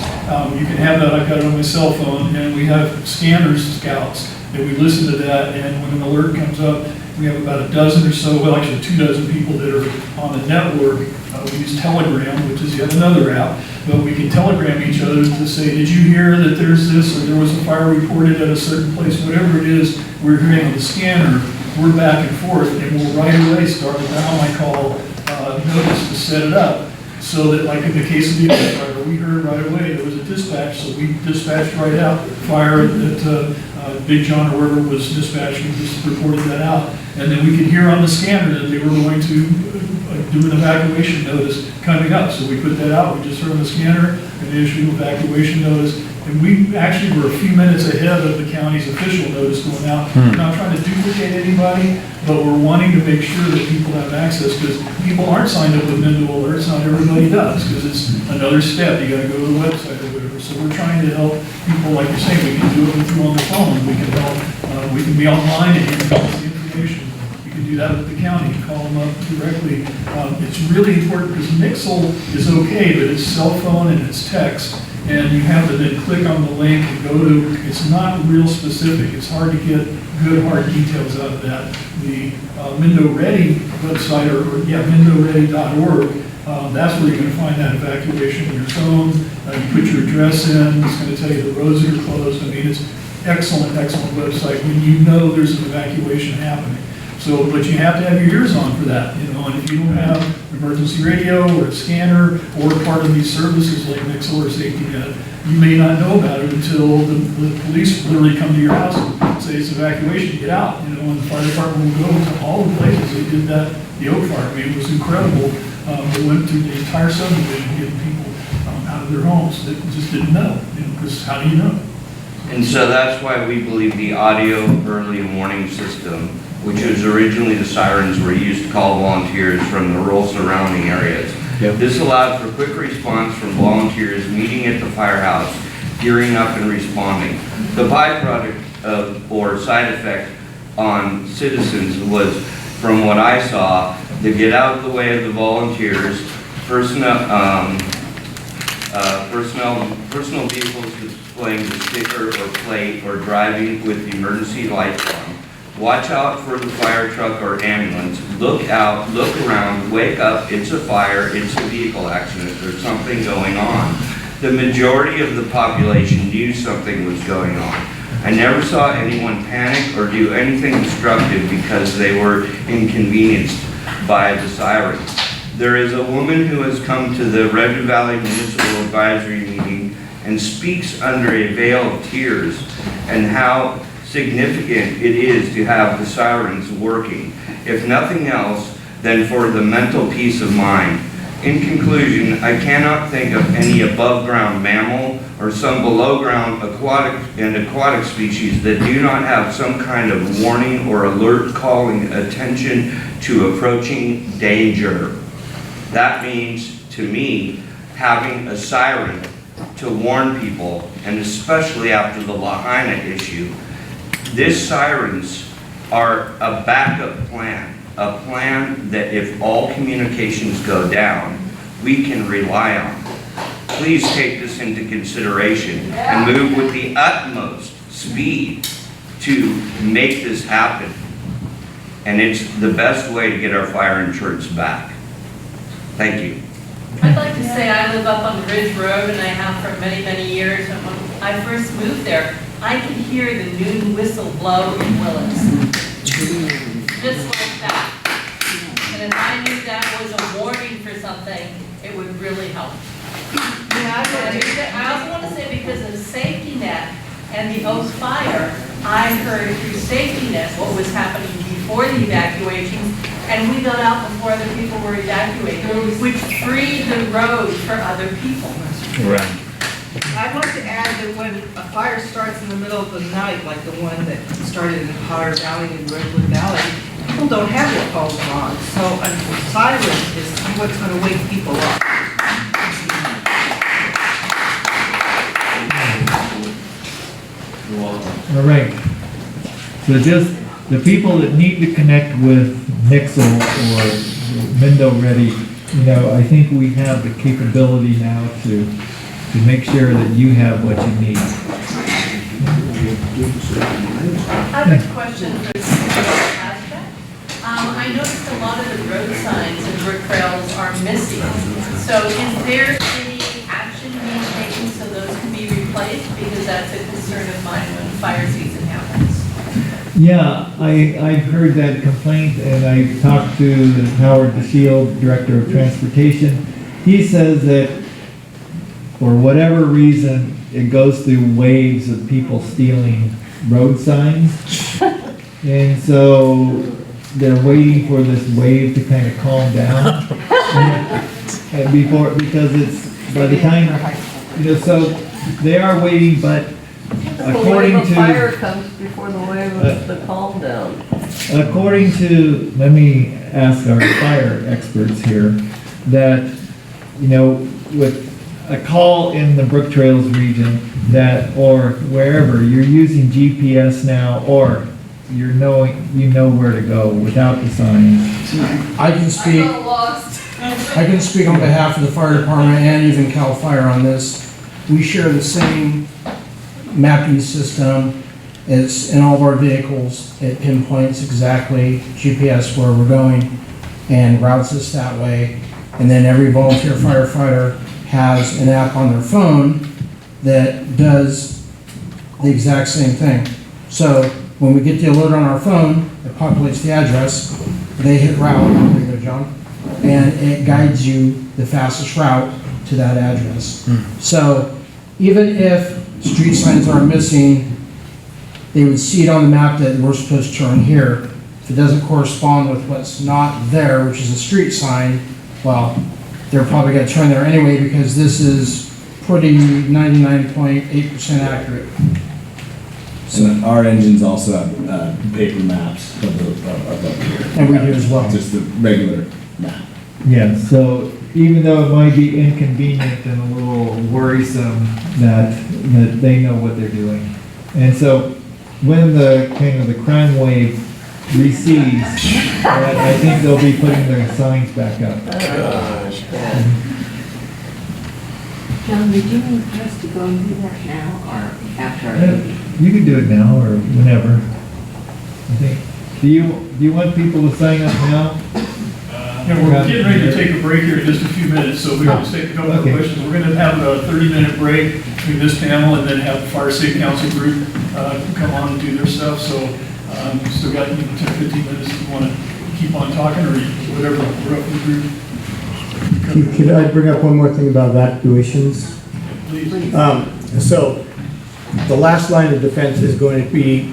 You can have that. I've got it on my cell phone, and we have scanners, scouts, and we listen to that, and when an alert comes up, we have about a dozen or so, well, actually 24 people that are on the network. We use Telegram, which is yet another app, but we can telegram each other to say, did you hear that there's this, or there was a fire reported at a certain place, whatever it is we're hearing on the scanner, we're back and forth, and we'll right away start a Dial My Call notice to set it up. So that, like in the case of the other fire, we heard right away there was a dispatch, so we dispatched right out fire that Big John or wherever was dispatched, we just reported that out. And then we could hear on the scanner that they were going to do an evacuation notice coming up. So we put that out, we just heard on the scanner, and they issued an evacuation notice. And we actually were a few minutes ahead of the county's official notice going out. We're not trying to duplicate anybody, but we're wanting to make sure that people have access, because people aren't signed up with Mendo Alerts, not everybody does, because it's another step, you gotta go to the website or whatever. So we're trying to help people, like you're saying, we can do it with you on the phone, we can help, we can be online and give us the information. You can do that with the county, call them up directly. It's really important, because Nixle is okay, but it's cell phone and it's text. And you have to then click on the link and go to, it's not real specific. It's hard to get good, hard details out of that. The Mendo Ready website, MendoReady.org, that's where you're going to find that evacuation in your phone. You put your address in, it's going to tell you the roads that are closed. I mean, it's excellent, excellent website when you know there's an evacuation happening. So, but you have to have your ears on for that, and if you don't have emergency radio or a scanner or part of these services like Nixle or Safety Net, you may not know about it until the police literally come to your house and say it's evacuation, get out, and the fire department will go to all the places. They did that, the Oak Fire, I mean, it was incredible. They went through the entire subdivision getting people out of their homes that just didn't know, because how do you know? And so that's why we believe the audio early warning system, which was originally the sirens were used to call volunteers from the rural surrounding areas. Yep. This allowed for quick response from volunteers meeting at the firehouse, gearing up and responding. The byproduct of, or side effect on citizens was, from what I saw, to get out of the way of the volunteers, personal vehicles displaying the sticker or plate, or driving with the emergency lights on. Watch out for the fire truck or ambulance. Look out, look around, wake up, it's a fire, it's a vehicle accident, there's something going on. The majority of the population knew something was going on. I never saw anyone panic or do anything destructive because they were inconvenienced by the sirens. There is a woman who has come to the Red Valley Municipal Advisory meeting and speaks under a veil of tears, and how significant it is to have the sirens working, if nothing else than for the mental peace of mind. In conclusion, I cannot think of any above ground mammal or some below-ground aquatic species that do not have some kind of warning or alert calling attention to approaching danger. That means, to me, having a siren to warn people, and especially after the Lahaina issue. These sirens are a backup plan, a plan that if all communications go down, we can rely on. Please take this into consideration and move with the utmost speed to make this happen. And it's the best way to get our fire insurance back. Thank you. I'd like to say I live up on Ridge Road, and I have for many, many years. And when I first moved there, I could hear the noon whistle blow in Willis. Just like that. And if I knew that was a warning for something, it would really help. I also want to say, because of safety net and the Oaks fire, I heard through safety net what was happening before the evacuations, and we got out before other people were evacuated, which freed the road for other people. Right. I'd like to add that when a fire starts in the middle of the night, like the one that started in Potter Valley and Redwood Valley, people don't have their phones on, so a siren is what's going to wake people up. All right. So just the people that need to connect with Nixle or Mendo Ready, you know, I think we have the capability now to make sure that you have what you need. I have a question for Supervisor Haschak. I noticed a lot of the road signs in Brooktrails are missing. So is there any action being taken so those can be replaced? Because that's a concern of mine when fire season happens. Yeah, I've heard that complaint, and I talked to Howard DeShield, Director of Transportation. He says that for whatever reason, it goes through waves of people stealing road signs. And so they're waiting for this wave to kind of calm down. And because it's, by the time, you know, so they are waiting, but according the to... fire comes before the wave of the calm down. According to, let me ask our fire experts here, that, you know, with a call in the Brooktrails region that, or wherever, you're using GPS now, or you know where to go without the signs. I can speak on behalf of the fire department and even CAL FIRE on this. We share the same mapping system. It's in all of our vehicles. It pinpoints exactly GPS where we're going and routes us that way. And then every volunteer firefighter has an app on their phone that does the exact same thing. So when we get the alert on our phone, it populates the address, they hit route, there you go, John, and it guides you the fastest route to that address. So even if street signs are missing, they would see it on the map that we're supposed to turn here. If it doesn't correspond with what's not there, which is a street sign, well, they're probably going to turn there anyway because this is pretty 99.8% accurate. So our engines also have paper maps of here. And we do as well. Just the regular map. Yeah, so even though it might be inconvenient and a little worrisome that they know what they're doing. And so when the kind of the crime wave recedes, I think they'll be putting their signs back up. Gosh. John, did you want us to go and do that now or after our meeting? You can do it now or whenever. I think. Do you want people to sign up now? Yeah, we're getting ready to take a break here in just a few minutes, so we're going to take a couple of questions. We're going to have a 30-minute break between this panel and then have the Fire Safety Council group come on and do their stuff. So you still got 10, 15 minutes if you want to keep on talking or whatever we're up with the group. Could I bring up one more thing about evacuations? Please. So the last line of defense is going to be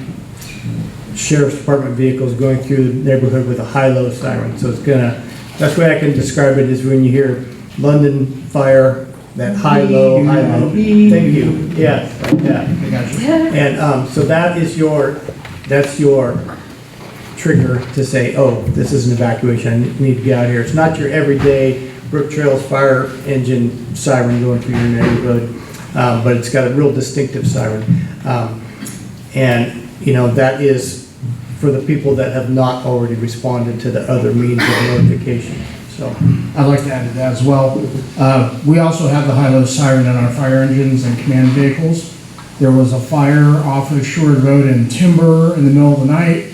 Sheriff's Department vehicles going through the neighborhood with a high-low siren. So it's gonna, best way I can describe it is when you hear London Fire that high-low, high-low. Thank you, yes, like that. I got you. And so that is that's your trigger to say, oh, this is an evacuation, I need to get out of here. It's not your everyday Brooktrails fire engine siren going through your neighborhood, but it's got a real distinctive siren. And, you know, that is for the people that have not already responded to the other means of notification. So I'd like to add to that as well. We also have the high-low siren on our fire engines and command vehicles. There was a fire off of Sherwood Road in Timber in the middle of the night.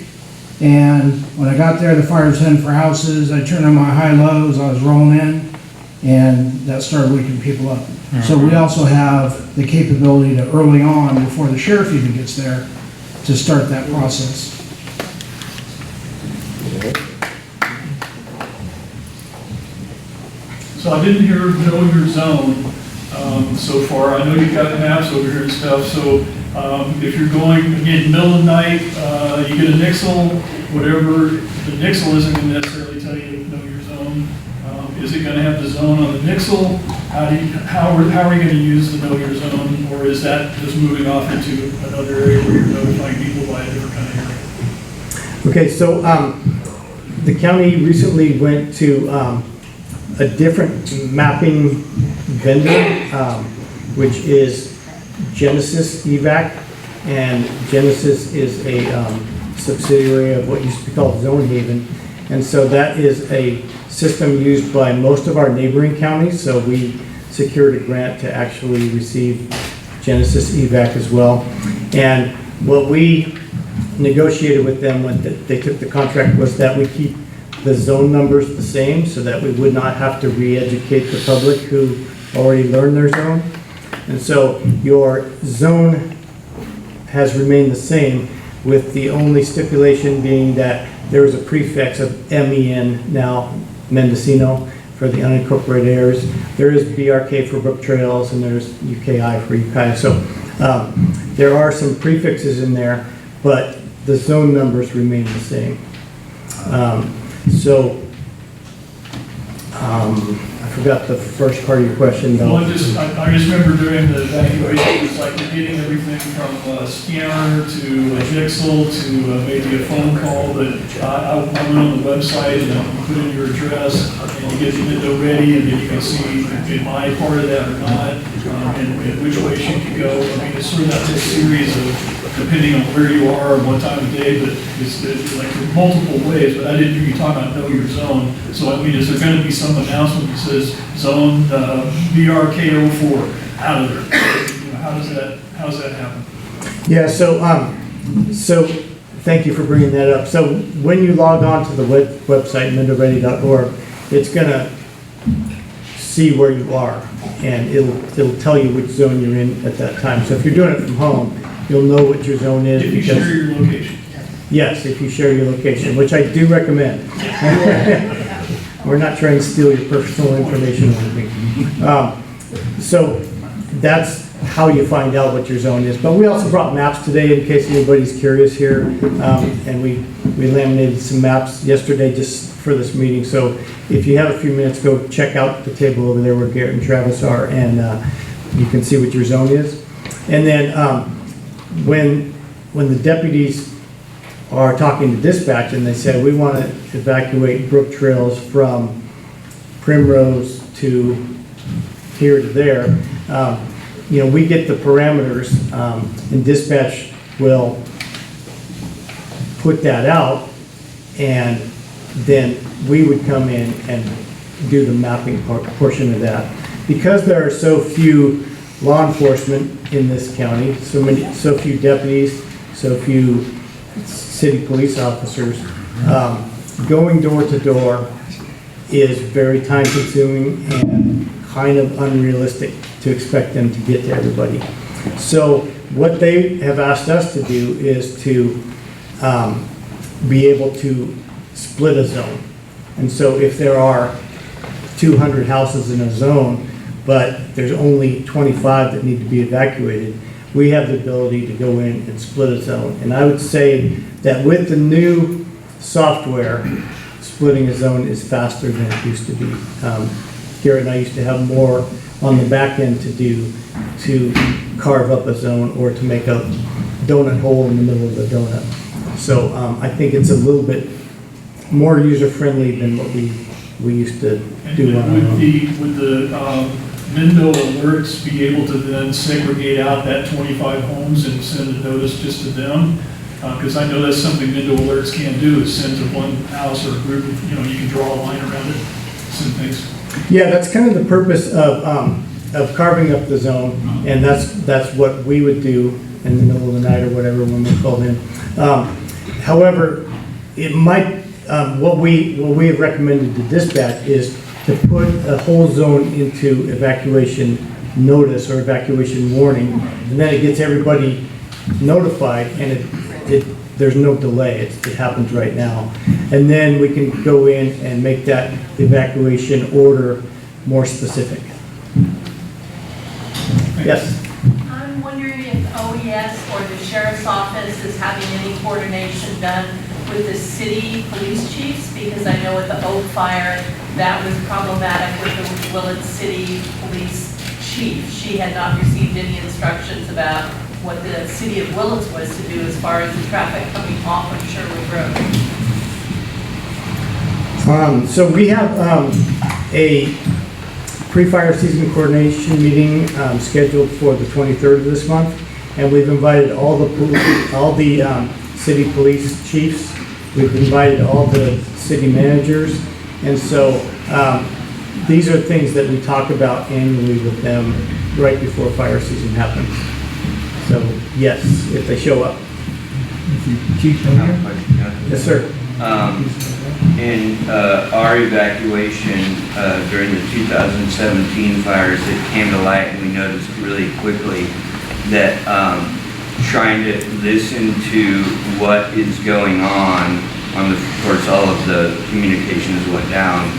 And when I got there, the fire was heading for houses. I turned on my high-lows, I was rolling in, and that started waking people up. So we also have the capability to early on, before the sheriff even gets there, to start that process. So I didn't hear know your zone so far. I know you've got maps over here and stuff, so if you're going, again, middle of the night, you get a nixle, whatever, the nixle isn't going to necessarily tell you to know your zone. Is it going to have the zone on the nixle? How are you going to use the know your zone, or is that just moving off into another area where you're notifying people by a different kind of area? okay, so the county recently went to a different mapping vendor, which is Genesis EVAC, and Genesis is a subsidiary of what used to be called Zone Haven, and so that is a system used by most of our neighboring counties, so we secured a grant to actually receive Genesis EVAC as well. And what we negotiated with them when they took the contract was that we keep the zone numbers the same so that we would not have to re-educate the public who already learned their zone. And so your zone has remained the same, with the only stipulation being that there is a prefix of MEN now, Mendocino, for the unincorporated areas. There is BRK for Brooktrails, and there's UKI for UKI. So there are some prefixes in there, but the zone numbers remain the same. I forgot the first part of your question, though. Well, I just remember during the evacuation, it's like getting everything from a scanner to a Jixel to maybe a phone call, but I went on the website and you put in your address and you get the window ready, and then you can see, am I part of that or not, and which way should you go. I mean, it's sort of that series of, depending on where you are and what time of day, but it's like multiple ways, but I didn't hear you talk about know your zone. So I mean, is there going to be some announcement that says zone BRK04 out of there? You know, how does that happen? Yeah, so thank you for bringing that up. So when you log on to the website, mendoready.org, it's going to see where you are, and it'll tell you which zone you're in at that time. So if you're doing it from home, you'll know what your zone is. If you share your location. Yes, if you share your location, which I do recommend. We're not trying to steal your personal information or anything. So that's how you find out what your zone is. But we also brought maps today in case anybody's curious here. And we laminated some maps yesterday just for this meeting. So if you have a few minutes, go check out the table over there where Garrett and Travis are, and you can see what your zone is. And then when the deputies are talking to dispatch and they say, we want to evacuate Brooktrails from Primrose to here to there, you know, we get the parameters, and dispatch will put that out, and then we would come in and do the mapping portion of that. Because there are so few law enforcement in this county, so few deputies, so few city police officers, going door to door is very time consuming and kind of unrealistic to expect them to get to everybody. So what they have asked us to do is to be able to split a zone. And so if there are 200 houses in a zone, but there's only 25 that need to be evacuated, we have the ability to go in and split a zone. And I would say that with the new software, splitting a zone is faster than it used to be. Garrett and I used to have more on the back end to do, to carve up a zone or to make a donut hole in the middle of the donut. So I think it's a little bit more user-friendly than what we used to do on our own. Would the Mendo alerts be able to then segregate out that 25 homes and send a notice just to them? Because I know that's something Mendo alerts can do, is send to one house or a group, you can draw a line around it, send things. Yeah, that's kind of the purpose of carving up the zone, and that's what we would do in the middle of the night or whatever when we're called in. However, it might, what we have recommended to dispatch is to put a whole zone into evacuation notice or evacuation warning, and then it gets everybody notified, and there's no delay. It happens right now. And then we can go in and make that evacuation order more specific. Yes? I'm wondering if OES or the sheriff's office is having any coordination done with the city police chiefs, because I know with the Oak Fire, that was problematic with the Willits City Police Chief. She had not received any instructions about what the city of Willits was to do as far as the traffic coming off of Sherwood Road. So we have a pre-fire season coordination meeting scheduled for the 23rd of this month, and we've invited all the city police chiefs. We've invited all the city managers, and so these are things that we talk about annually with them right before fire season happens. So yes, if they show up. Chief, Yes, sir. In our evacuation during the 2017 fires, it came to light, and we noticed really quickly that trying to listen to what is going on the, of course, all of the communications went down.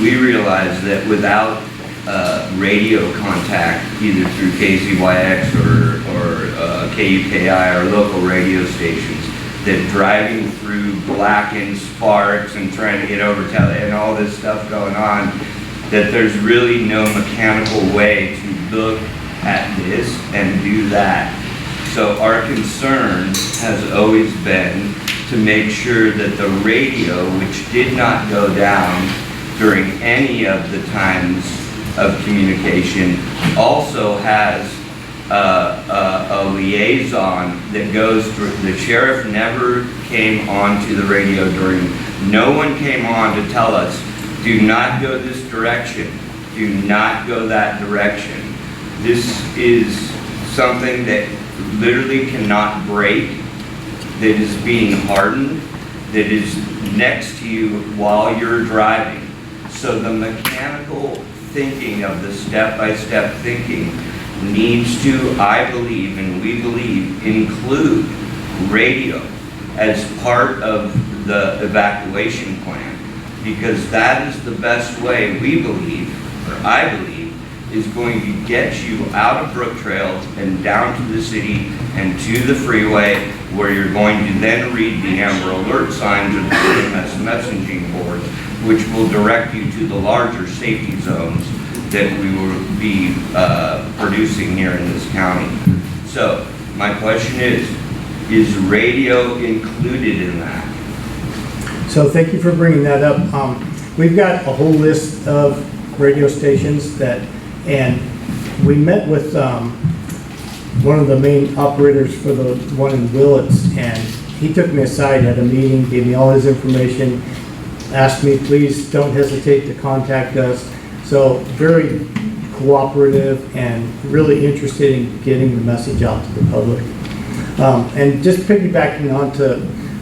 We realized that without radio contact, either through KZYX or KUKI or local radio stations, that driving through blackened sparks and trying to get over and all this stuff going on, that there's really no mechanical way to look at this and do that. So our concern has always been to make sure that the radio, which did not go down during any of the times of communication, also has a liaison that goes through. The sheriff never came onto the radio no one came on to tell us, do not go this direction, do not go that direction. This is something that literally cannot break, that is being hardened, that is next to you while you're driving. So the mechanical thinking of the step-by-step thinking needs to, I believe, and we believe, include radio as part of the evacuation plan, because that is the best way, we believe, or I believe, is going to get you out of Brooktrails and down to the city and to the freeway, where you're going to then read the Amber Alert signs or the EMS messaging boards, which will direct you to the larger safety zones that we will be producing here in this county. So my question is radio included in that? So thank you for bringing that up. We've got a whole list of radio stations and we met with one of the main operators for the one in Willits, and he took me aside at a meeting, gave me all his information, asked me, please don't hesitate to contact us. So very cooperative and really interested in getting the message out to the public. And just piggybacking on to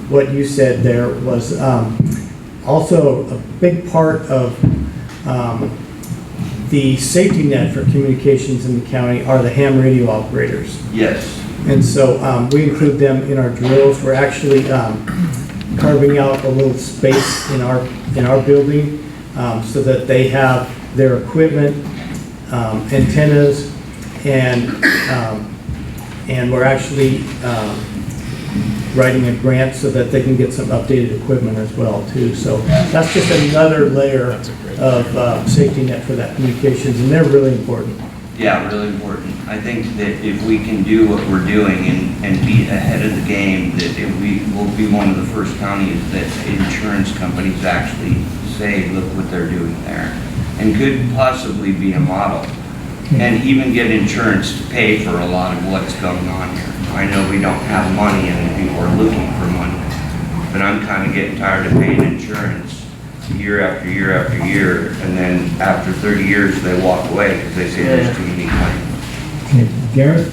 what you said there was also a big part of the safety net for communications in the county are the ham radio operators. Yes. And so we include them in our drills. We're actually carving out a little space in our building so that they have their equipment, antennas, and we're actually writing a grant so that they can get some updated equipment as well too. So that's just another layer of safety net for that communications, and they're really important. Yeah, really important. I think that if we can do what we're doing and be ahead of the game, that we will be one of the first counties that insurance companies actually say, look what they're doing there, and could possibly be a model. And even get insurance to pay for a lot of what's going on here. I know we don't have money and people are looking for money, but I'm kind of getting tired of paying insurance year after year after year, and then after 30 years they walk away because they say there's too many claims. Okay, Garrett?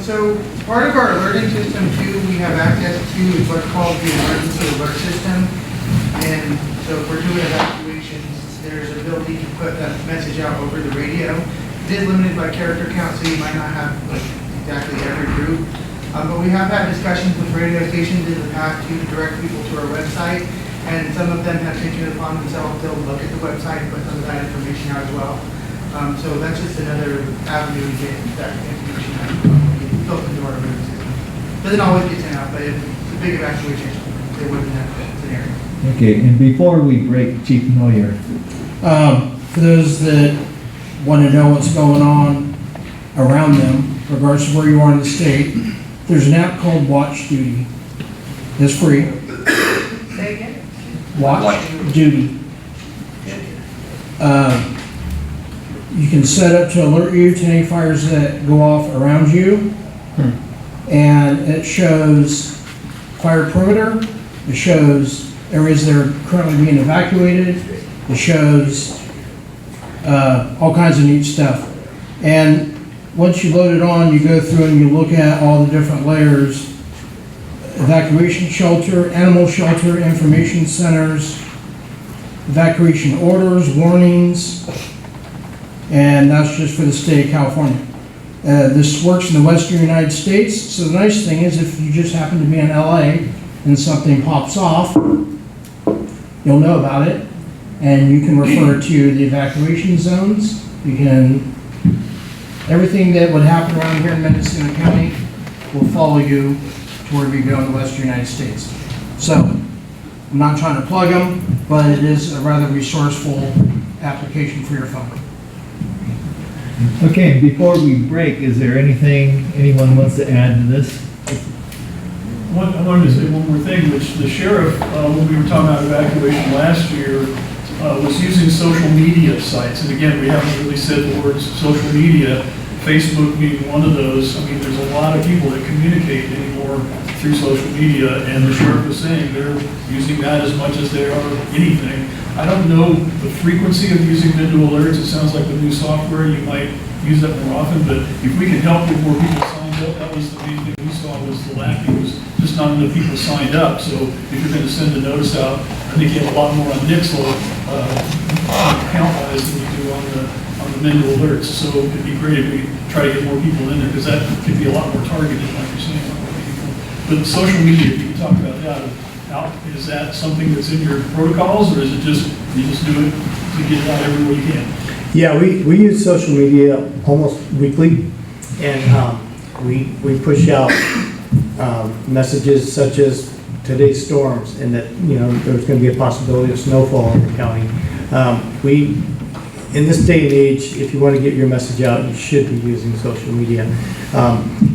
So part of our alerting system too, we have access to is what's called the emergency alert system. And so if we're doing evacuations, there's an ability to put that message out over the radio. It is limited by character count, so you might not have like exactly every group. But we have had discussions with radio stations in the past to direct people to our website, and some of them have taken it upon themselves to look at the website and put some of that information out as well. So that's just another avenue to get that information out, built into our emergency system. Doesn't always get sent out, but if it's a big evacuation, they wouldn't have that scenario. Okay, and before we break, Chief Moyer. For those that want to know what's going on around them, regardless of where you are in the state, there's an app called Watch Duty. It's free. Say again? Watch Duty. You can set up to alert you to any fires that go off around you. And it shows fire perimeter. It shows areas that are currently being evacuated. It shows all kinds of neat stuff. And once you load it on, you go through and you look at all the different layers: evacuation shelter, animal shelter, information centers, evacuation orders, warnings, and that's just for the state of California. This works in the western United States, so the nice thing is if you just happen to be in LA and something pops off, you'll know about it, and you can refer to the evacuation zones. You can, everything that would happen around here in Mendocino County will follow you to wherever you go in the western United States. So, I'm not trying to plug them, but it is a rather resourceful application for your phone. Okay, before we break, is there anything anyone wants to add to this? I wanted to say one more thing, which the sheriff, when we were talking about evacuation last year, was using social media sites. And again, we haven't really said the words social media, Facebook being one of those. I mean, there's a lot of people that communicate anymore through social media, and the sheriff was saying they're using that as much as they are anything. I don't know the frequency of using Mendo alerts. It sounds like the new software, you might use that more often, but if we can help get more people signed up, that was the main thing we saw was the lacking was just not enough people signed up. So if you're going to send a notice out, I think you have a lot more on Nixle count-wise than you do on the Mendo alerts. So it'd be great if we try to get more people in there, because that could be a lot more targeted, like you're saying. But social media, if you can talk about that, is that something that's in your protocols, or is it just, you just do it to get it out everywhere you can? Yeah, we use social media almost weekly, and we push out messages such as today's storms, and that, you know, there's going to be a possibility of snowfall in the county. In this day and age, if you want to get your message out, you should be using social media.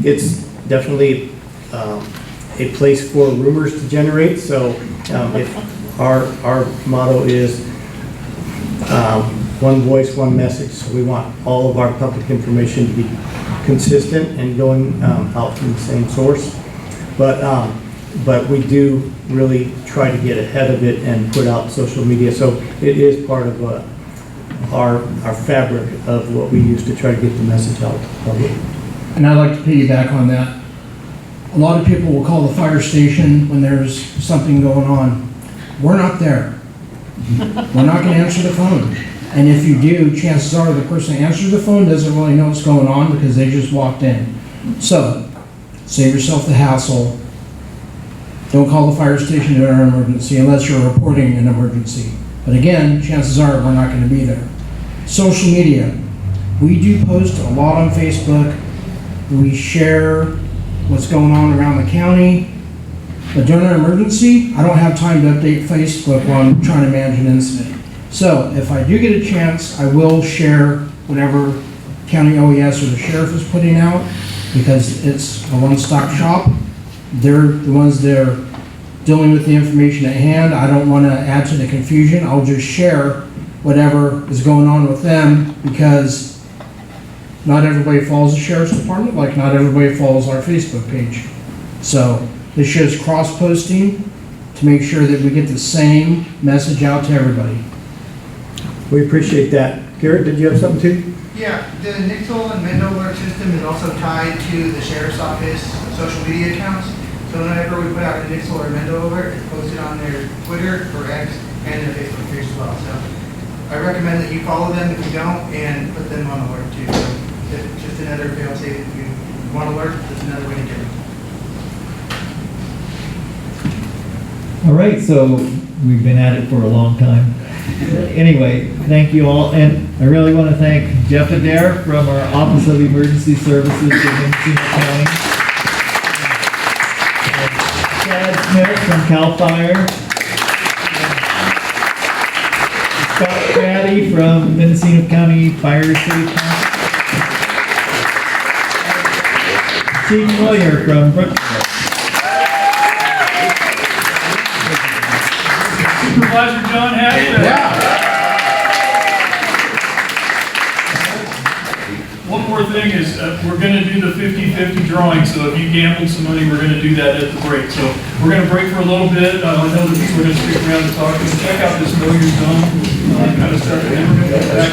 It's definitely a place for rumors to generate. So if our motto is one voice, one message. So we want all of our public information to be consistent and going out from the same source. But we do really try to get ahead of it and put out social media. So it is part of our fabric of what we use to try to get the message out to the public. And I'd like to piggyback on that. A lot of people will call the fire station when there's something going on. We're not there. We're not going to answer the phone. And if you do, chances are the person that answers the phone doesn't really know what's going on because they just walked in. So, save yourself the hassle. Don't call the fire station during an emergency unless you're reporting an emergency. But again, chances are we're not going to be there. Social media. We do post a lot on Facebook. We share what's going on around the county. But during an emergency, I don't have time to update Facebook while I'm trying to manage an incident. So if I do get a chance, I will share whatever county OES or the sheriff is putting out, because it's a one-stop shop. They're the ones that are dealing with the information at hand. I don't want to add to the confusion. I'll just share whatever is going on with them, because not everybody follows the sheriff's department, like not everybody follows our Facebook page. So this shows cross-posting to make sure that we get the same message out to everybody. We appreciate that. Garrett, did you have something too? Yeah, the Nixle and Mendo alert system is also tied to the sheriff's office social media accounts. So whenever we put out a Nixle or Mendo alert, it's posted on their Twitter or X and their Facebook page as well. So I recommend that you follow them if you don't, and put them on alert too. So it's just another fail-safe. If you want alert, there's another way to get it. All right, so we've been at it for a long time. Anyway, thank you all, and I really want to thank Jeff Adair from our Office of Emergency Services in Mendocino County, Chad Smith from CAL FIRE, Scott Cratty from Mendocino County Fire Safety Council, Chief Moyer from Brooktrails. Supervisor John Haschak. One more thing is, we're gonna do the 50-50 drawing, so if you gambled some money, we're gonna do that at the break. So we're gonna break for a little bit. I know that people are gonna stick around to talk, and check out this Know Your Zone kind of stuff, and then we're gonna get back